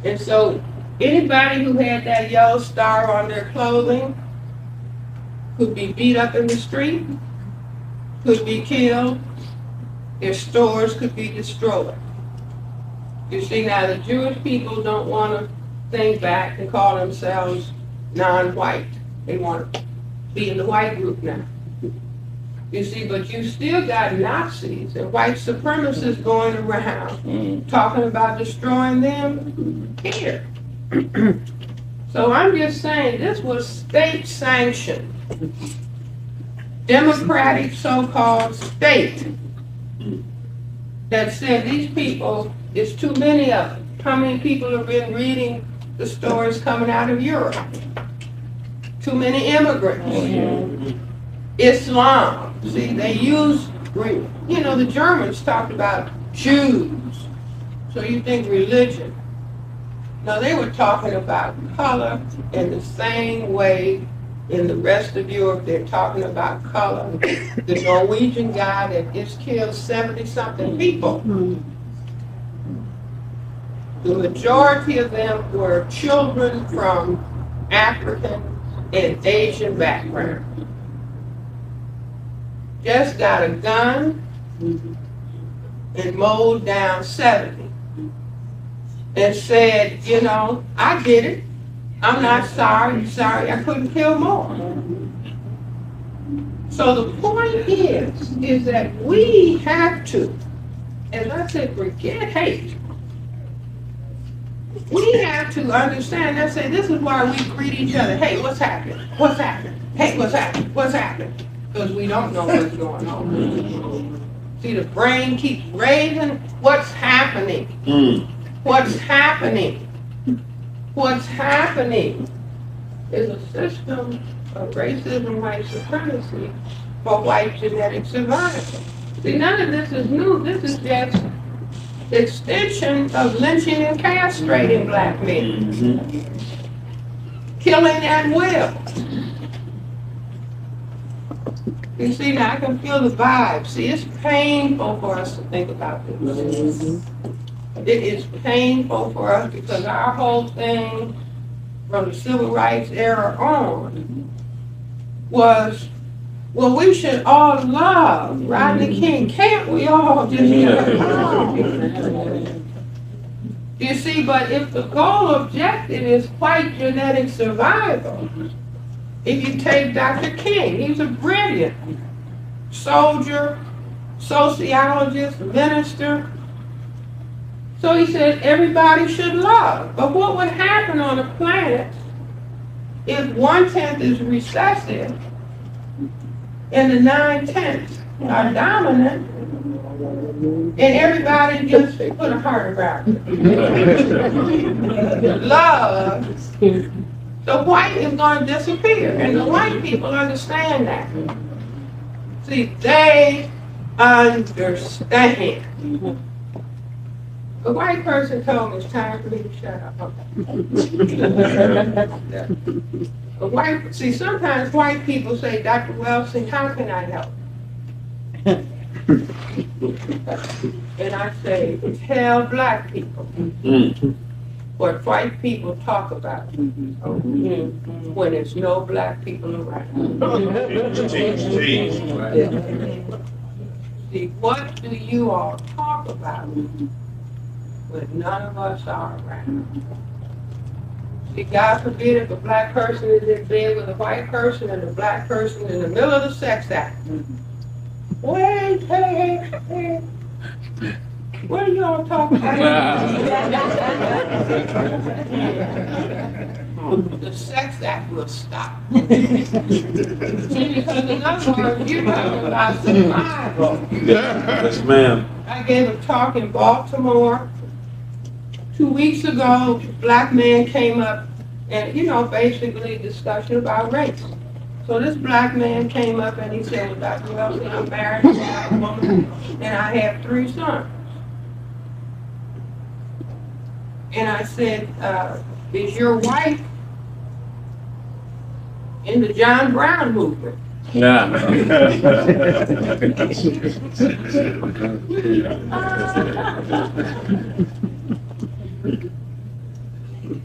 And so anybody who had that yellow star on their clothing could be beat up in the street, could be killed, their stores could be destroyed. You see, now the Jewish people don't want to think back and call themselves non-white. They want to be in the white group now. You see, but you still got Nazis and white supremacists going around talking about destroying them here. So I'm just saying this was state-sanctioned, democratic so-called state that said these people, it's too many of them. How many people have been reading the stories coming out of Europe? Too many immigrants. Islam. See, they use, you know, the Germans talked about Jews. So you think religion. No, they were talking about color in the same way in the rest of Europe they're talking about color. The Norwegian guy that just killed 70-something people. The majority of them were children from African and Asian background. Just got a gun and mowed down 70 and said, you know, I did it. I'm not sorry. Sorry, I couldn't kill more. So the point is that we have to, as I said, forget hate. We have to understand and say, this is why we greet each other. Hey, what's happening? What's happening? Hey, what's happening? What's happening? Because we don't know what's going on. See, the brain keeps raising. What's happening? What's happening? What's happening is a system of racism, white supremacy for white genetic survival. See, none of this is new. This is just the extension of lynching and castrating black men. Killing at will. You see, now I can feel the vibe. See, it's painful for us to think about this. It is painful for us because our whole thing from the civil rights era on was, well, we should all love Rodney King. Can't we all just get along? You see, but if the goal objective is white genetic survival, if you take Dr. King, he's a brilliant soldier, sociologist, minister. So he said everybody should love. But what would happen on a planet if 1/10 is recessive and the 9/10 are dominant and everybody just put a heart around it? Love. The white is going to disappear, and the white people understand that. See, they understand. A white person told me it's time for me to shut up. Okay. See, sometimes white people say, Dr. Welsing, how can I help? And I say, tell black people what white people talk about when there's no black people around. See, what do you all talk about when none of us are around? See, God forbid if a black person is in bed with a white person and a black person in the middle of the sex act. Wait, hey. What are you all talking about? The sex act will stop. See, because in other words, you're talking about survival. Yes, ma'am. I gave a talk in Baltimore 2 weeks ago. A black man came up and, basically discussion about race. So this black man came up and he said, well, Dr. Welsing, I'm married to a black woman and I have 3 sons. And I said, is your wife in the John Brown movement? Yeah.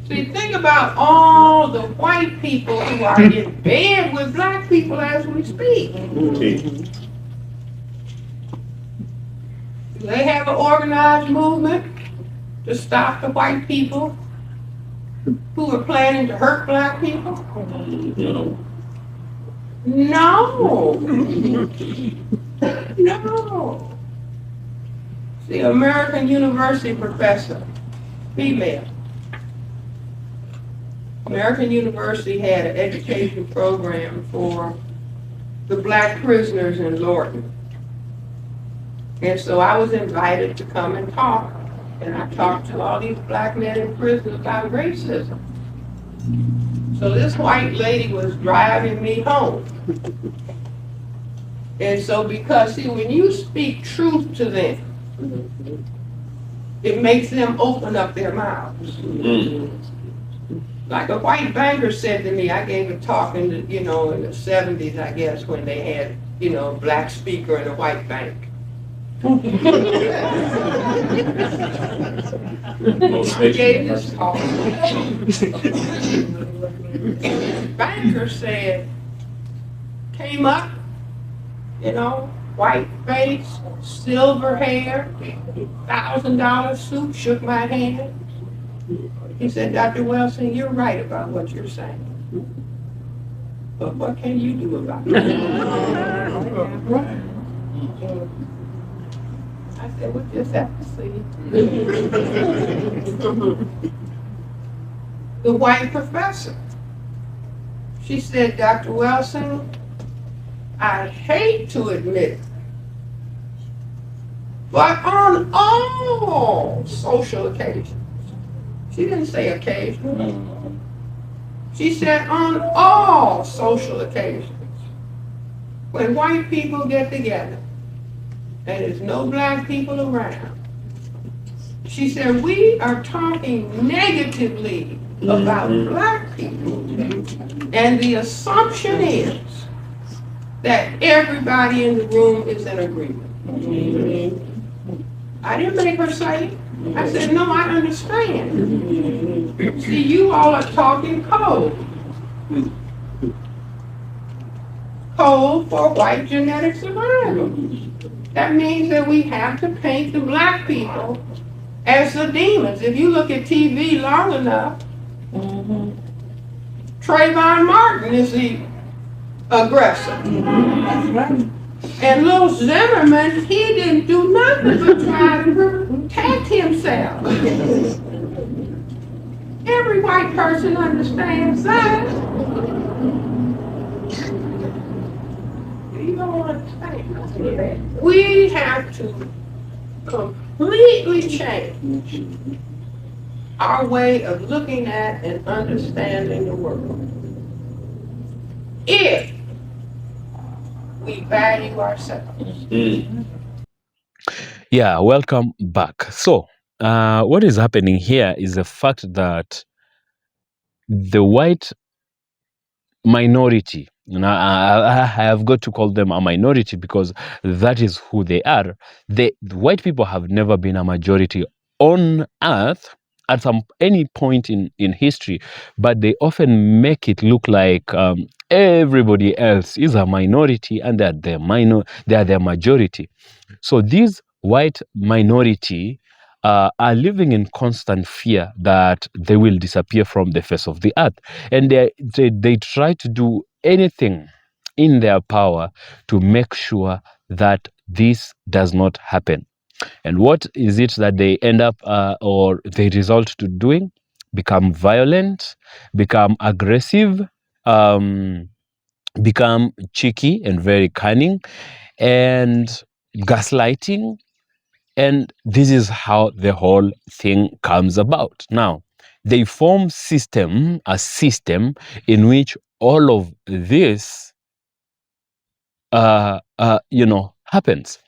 See, think about all the white people who are in bed with black people as we speak. Do they have an organized movement to stop the white people who are planning to hurt black people? No. No. See, American University professor, female. American University had an education program for the black prisoners in Lorton. And so I was invited to come and talk. And I talked to all these black men in prison about racism. So this white lady was driving me home. And so because, see, when you speak truth to them, it makes them open up their mouths. Like a white banker said to me, I gave a talk in the, in the 70s, I guess, when they had, a black speaker in a white bank. I gave this talk. The banker said, came up, white face, silver hair, $1,000 suit, shook my hand. He said, Dr. Welsing, you're right about what you're saying. But what can you do about it? I said, we'll just have to see. The white professor. She said, Dr. Welsing, I hate to admit it, but on all social occasions, she didn't say occasionally. She said on all social occasions, when white people get together and there's no black people around, she said we are talking negatively about black people. And the assumption is that everybody in the room is in agreement. I didn't make her say it. I said, no, I understand. See, you all are talking code. Code for white genetic survival. That means that we have to paint the black people as the demons. If you look at TV long enough, Trayvon Martin is the aggressor. And Lil Zimmerman, he didn't do nothing but try to protect himself. Every white person understands that. You don't understand. We have to completely change our way of looking at and understanding the world. If we value ourselves. Yeah, welcome back. So, what is happening here is the fact that the white minority, I have got to call them a minority because that is who they are. The white people have never been a majority on earth at any point in history, but they often make it look like everybody else is a minority and that they are the majority. So these white minority are living in constant fear that they will disappear from the face of the earth. And they try to do anything in their power to make sure that this does not happen. And what is it that they end up or they result to doing? Become violent, become aggressive, become cheeky and very cunning, and gaslighting. And this is how the whole thing comes about. Now, they form a system in which all of this, happens.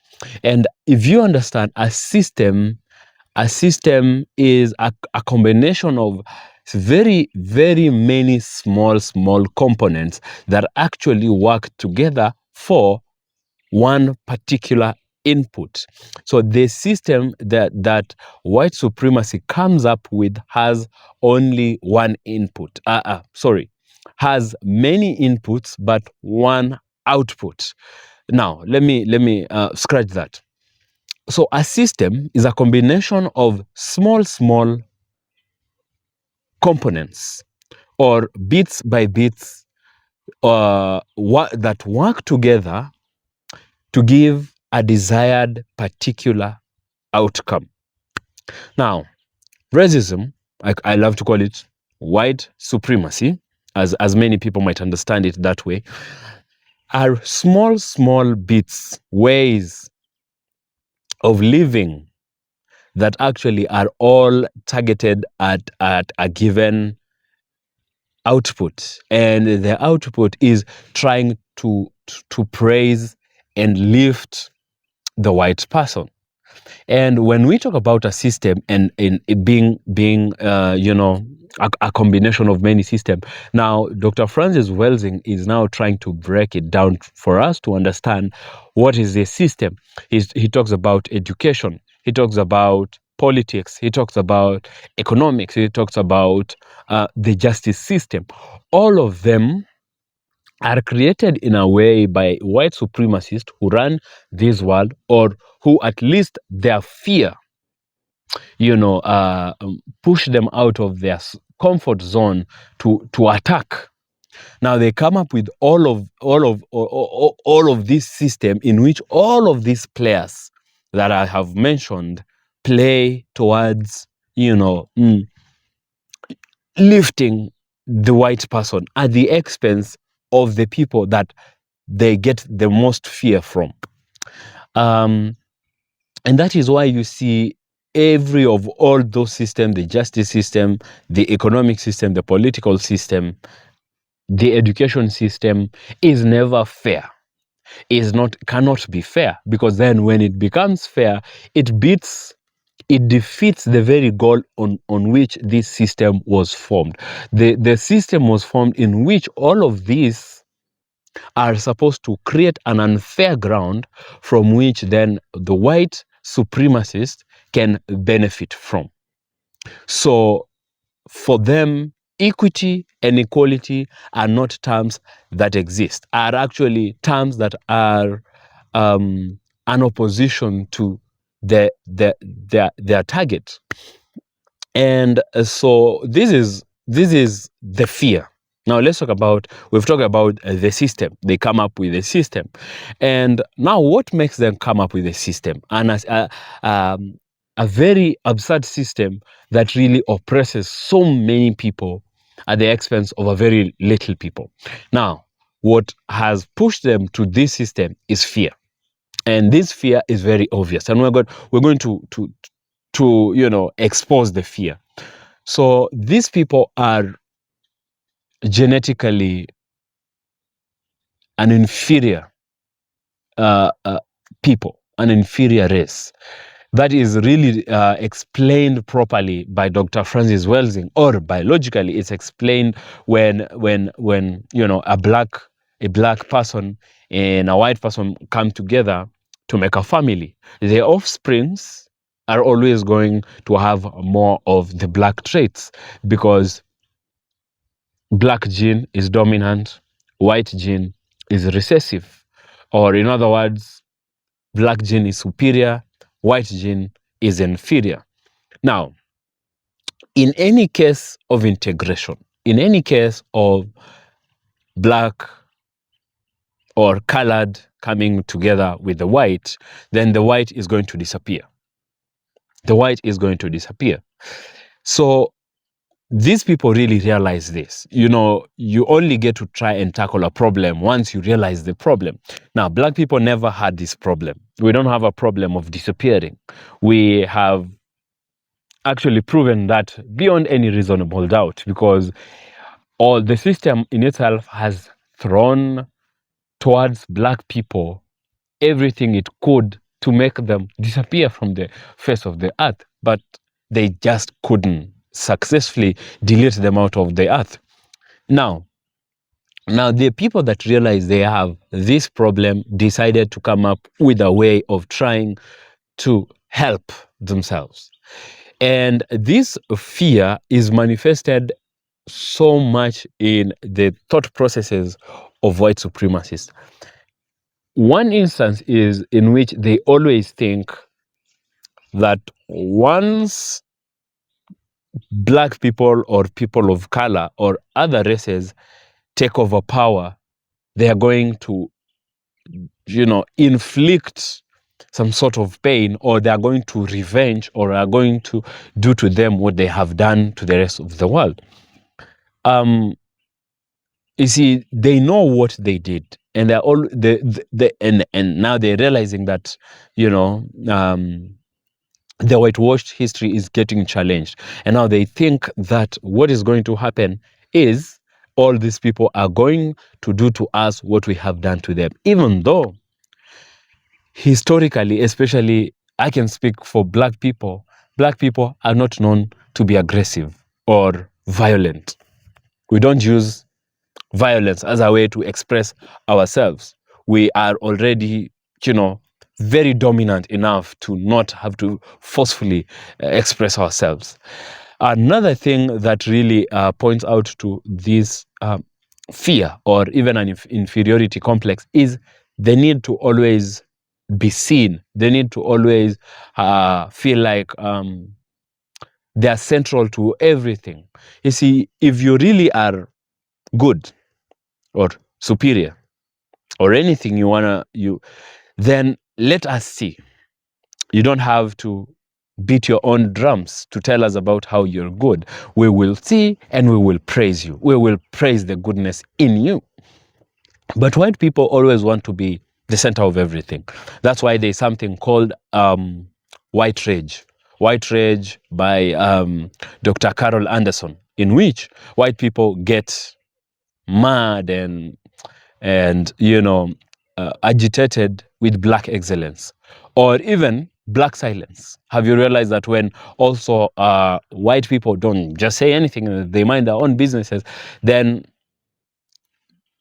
And if you understand, a system is a combination of very, very many small components that actually work together for one particular input. So the system that white supremacy comes up with has only one input. Has many inputs but one output. Now let me scratch that. So a system is a combination of small components or bits by bits that work together to give a desired particular outcome. Now, racism, I love to call it white supremacy, as many people might understand it that way, are small bits, ways of living that actually are all targeted at a given output. And the output is trying to praise and lift the white person. And when we talk about a system and in being a combination of many systems, now Dr. Cress Welsing is now trying to break it down for us to understand what is a system. He talks about education, he talks about politics, he talks about economics, he talks about the justice system. All of them are created in a way by white supremacists who run this world, or who at least their fear, push them out of their comfort zone to attack. Now they come up with all of this system in which all of these players that I have mentioned play towards, lifting the white person at the expense of the people that they get the most fear from. And that is why you see every of all those systems, the justice system, the economic system, the political system, the education system, is never fair. Cannot be fair, because then when it becomes fair, it defeats the very goal on which this system was formed. The system was formed in which all of these are supposed to create an unfair ground from which then the white supremacists can benefit from. So for them, equity and equality are not terms that exist, are actually terms that are an opposition to their target. And so this is the fear. Now let's talk about, we've talked about the system. They come up with a system. And now what makes them come up with a system? And a very absurd system that really oppresses so many people at the expense of a very little people. Now, what has pushed them to this system is fear. And this fear is very obvious. And we're going to expose the fear. So these people are genetically an inferior people, an inferior race. That is really explained properly by Dr. Cress Welsing, or biologically, it's explained when a black person and a white person come together to make a family. Their offsprings are always going to have more of the black traits, because black gene is dominant, white gene is recessive. Or in other words, black gene is superior, white gene is inferior. Now, in any case of integration, in any case of black or colored coming together with the white, then the white is going to disappear. The white is going to disappear. So these people really realize this. You only get to try and tackle a problem once you realize the problem. Now, black people never had this problem. We don't have a problem of disappearing. We have actually proven that beyond any reasonable doubt, because all the system in itself has thrown towards black people everything it could to make them disappear from the face of the earth, but they just couldn't successfully delete them out of the earth. Now the people that realize they have this problem decided to come up with a way of trying to help themselves. And this fear is manifested so much in the thought processes of white supremacists. One instance is in which they always think that once black people or people of color or other races take over power, they are going to, inflict some sort of pain, or they are going to revenge, or are going to do to them what they have done to the rest of the world. You see, they know what they did, and they're all and now they're realizing that the whitewashed history is getting challenged, and now they think that what is going to happen is all these people are going to do to us what we have done to them, even though historically, especially I can speak for black people are not known to be aggressive or violent. We don't use violence as a way to express ourselves. We are already, very dominant enough to not have to forcefully express ourselves. Another thing that really points out to this fear or even an inferiority complex is the need to always be seen. They need to always feel like they are central to everything. You see, if you really are good or superior or anything then let us see. You don't have to beat your own drums to tell us about how you're good. We will see and we will praise you. We will praise the goodness in you. But white people always want to be the center of everything. That's why there's something called white rage. White rage by Dr. Carol Anderson, in which white people get mad and agitated with black excellence, or even black silence. Have you realized that when also white people don't just say anything, they mind their own businesses, then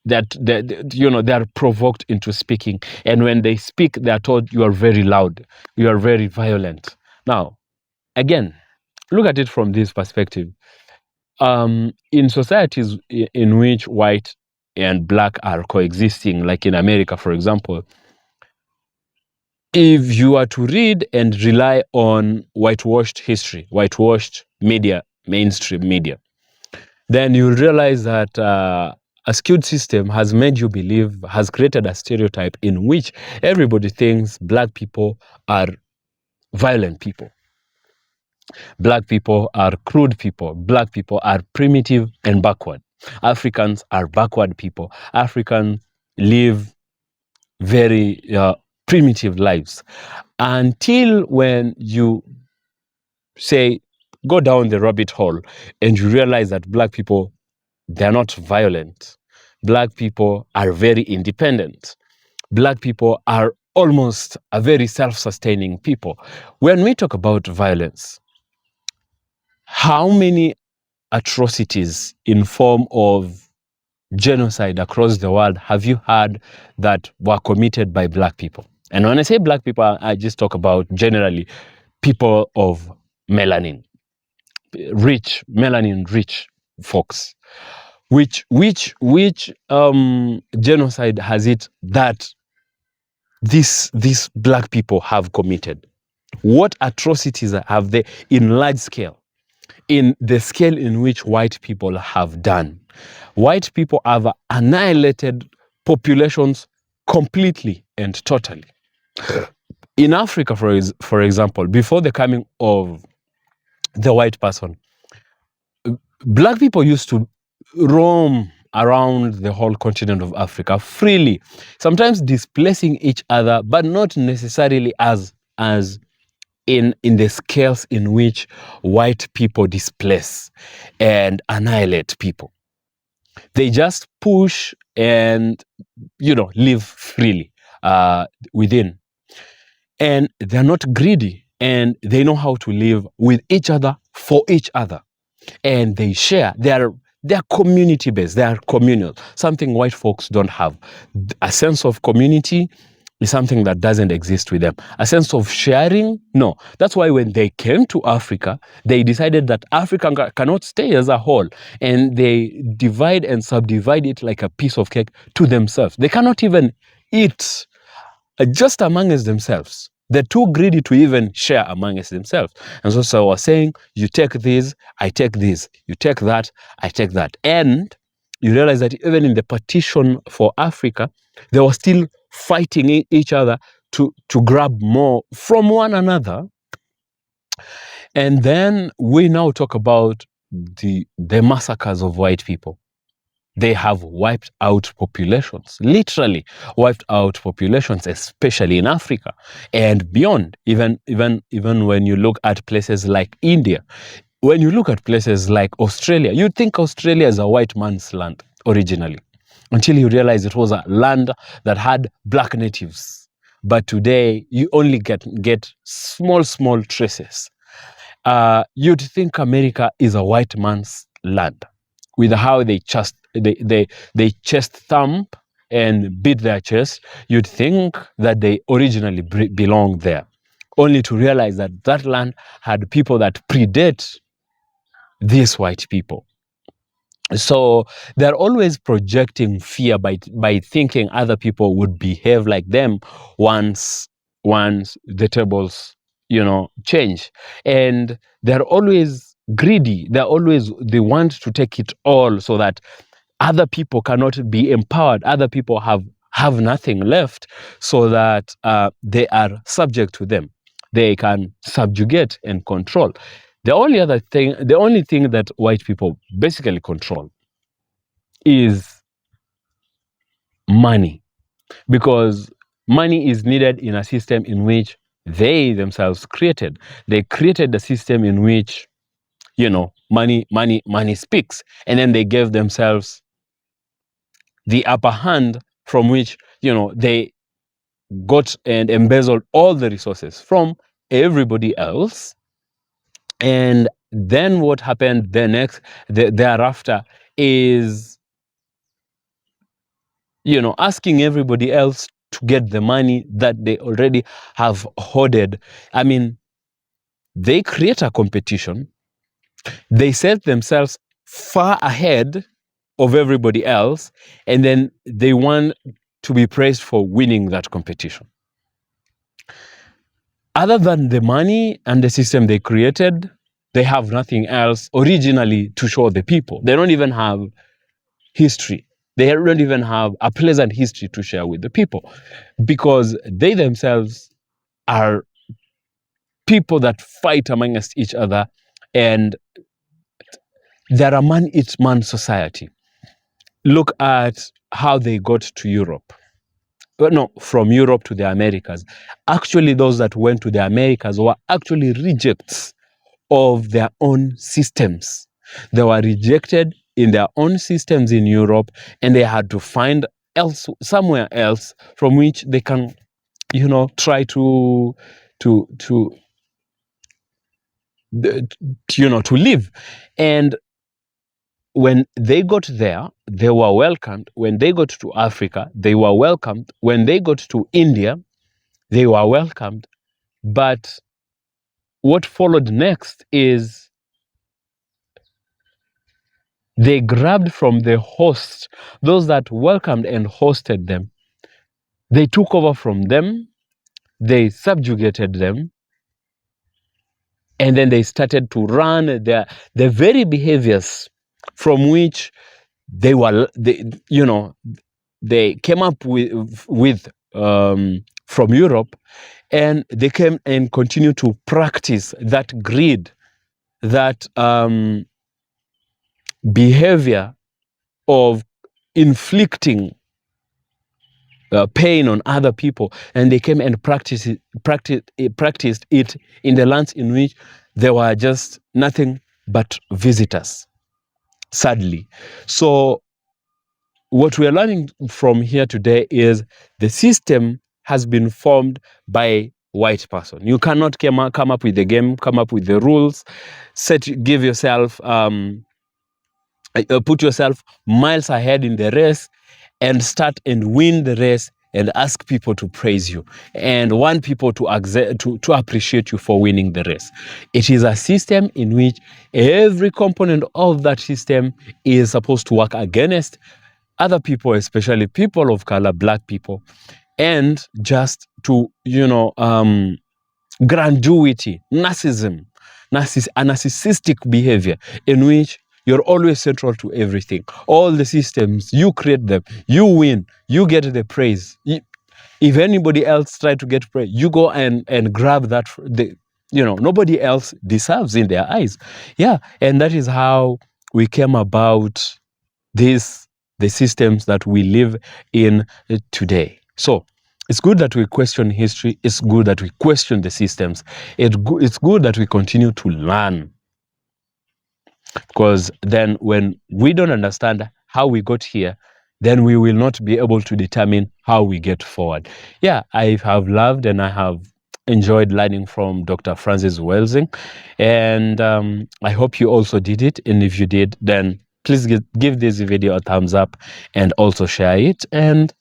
they are provoked into speaking, and when they speak, they are told you are very loud, you are very violent. Now, again, look at it from this perspective. In societies in which white and black are coexisting, like in America, for example, if you are to read and rely on whitewashed history, whitewashed media, mainstream media, then you realize that a skewed system has made you believe, has created a stereotype in which everybody thinks black people are violent people. Black people are crude people. Black people are primitive and backward. Africans are backward people. Africans live very primitive lives. Until when you say, go down the rabbit hole and you realize that black people, they're not violent. Black people are very independent. Black people are almost a very self-sustaining people. When we talk about violence, how many atrocities in form of genocide across the world have you heard that were committed by black people? And when I say black people, I just talk about generally people of melanin, melanin rich folks. Which genocide has it that these black people have committed? What atrocities have they in large scale, in the scale in which white people have done? White people have annihilated populations completely and totally. In Africa, for example, before the coming of the white person, black people used to roam around the whole continent of Africa freely, sometimes displacing each other, but not necessarily as in the scales in which white people displace and annihilate people. They just push and live freely within, and they're not greedy, and they know how to live with each other for each other, and they share. They're community based, they are communal, something white folks don't have. A sense of community is something that doesn't exist with them. A sense of sharing, no. That's why when they came to Africa, they decided that Africa cannot stay as a whole, and they divide and subdivide it like a piece of cake to themselves. They cannot even eat just amongst themselves. They're too greedy to even share amongst themselves. And so I was saying, you take this, I take this. You take that, I take that. And you realize that even in the partition for Africa, they were still fighting each other to grab more from one another. And then we now talk about the massacres of white people. They have wiped out populations, literally wiped out populations, especially in Africa and beyond. Even when you look at places like India, when you look at places like Australia, you'd think Australia is a white man's land originally, until you realize it was a land that had black natives. But today, you only get small traces. You'd think America is a white man's land, with how they chest thump and beat their chest. You'd think that they originally belonged there, only to realize that that land had people that predate these white people. So they're always projecting fear by thinking other people would behave like them once the tables change. And they're always greedy. They want to take it all, so that other people cannot be empowered. Other people have nothing left, so that they are subject to them. They can subjugate and control. The only thing that white people basically control is money, because money is needed in a system in which they themselves created. They created a system in which, money speaks, and then they gave themselves the upper hand, from which, they got and embezzled all the resources from everybody else. And then what happened thereafter is asking everybody else to get the money that they already have hoarded. I mean, they create a competition. They set themselves far ahead of everybody else, and then they want to be praised for winning that competition. Other than the money and the system they created, they have nothing else originally to show the people. They don't even have history. They don't even have a pleasant history to share with the people, because they themselves are people that fight amongst each other, and they're a man-eat-man society. Look at how they got to Europe. Well, no, from Europe to the Americas. Actually, those that went to the Americas were actually rejects of their own systems. They were rejected in their own systems in Europe, and they had to find somewhere else from which they can, try to live. And when they got there, they were welcomed. When they got to Africa, they were welcomed. When they got to India, they were welcomed. But what followed next is they grabbed from the hosts, those that welcomed and hosted them. They took over from them, they subjugated them, and then they started to run the very behaviors from which they came up with from Europe, and they came and continued to practice that greed, that behavior of inflicting pain on other people, and they came and practiced it in the lands in which there were just nothing but visitors, sadly. So what we are learning from here today is the system has been formed by a white person. You cannot come up with the game, come up with the rules, give yourself, put yourself miles ahead in the race, and start and win the race and ask people to praise you and want people to appreciate you for winning the race. It is a system in which every component of that system is supposed to work against other people, especially people of color, black people, and just to, gratuity, narcissism, a narcissistic behavior in which you're always central to everything. All the systems, you create them, you win, you get the praise. If anybody else try to get praise, you go and grab that. Nobody else deserves in their eyes. Yeah, and that is how we came about the systems that we live in today. So it's good that we question history. It's good that we question the systems. It's good that we continue to learn. Because then when we don't understand how we got here, then we will not be able to determine how we get forward. Yeah, I have loved and I have enjoyed learning from Dr. Cress Welsing. And I hope you also did it. And if you did, then please give this video a thumbs up and also share it. And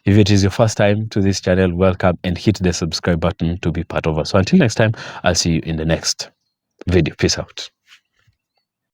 if it is your first time to this channel, welcome, and hit the subscribe button to be part of us. So until next time, I'll see you in the next video. Peace out.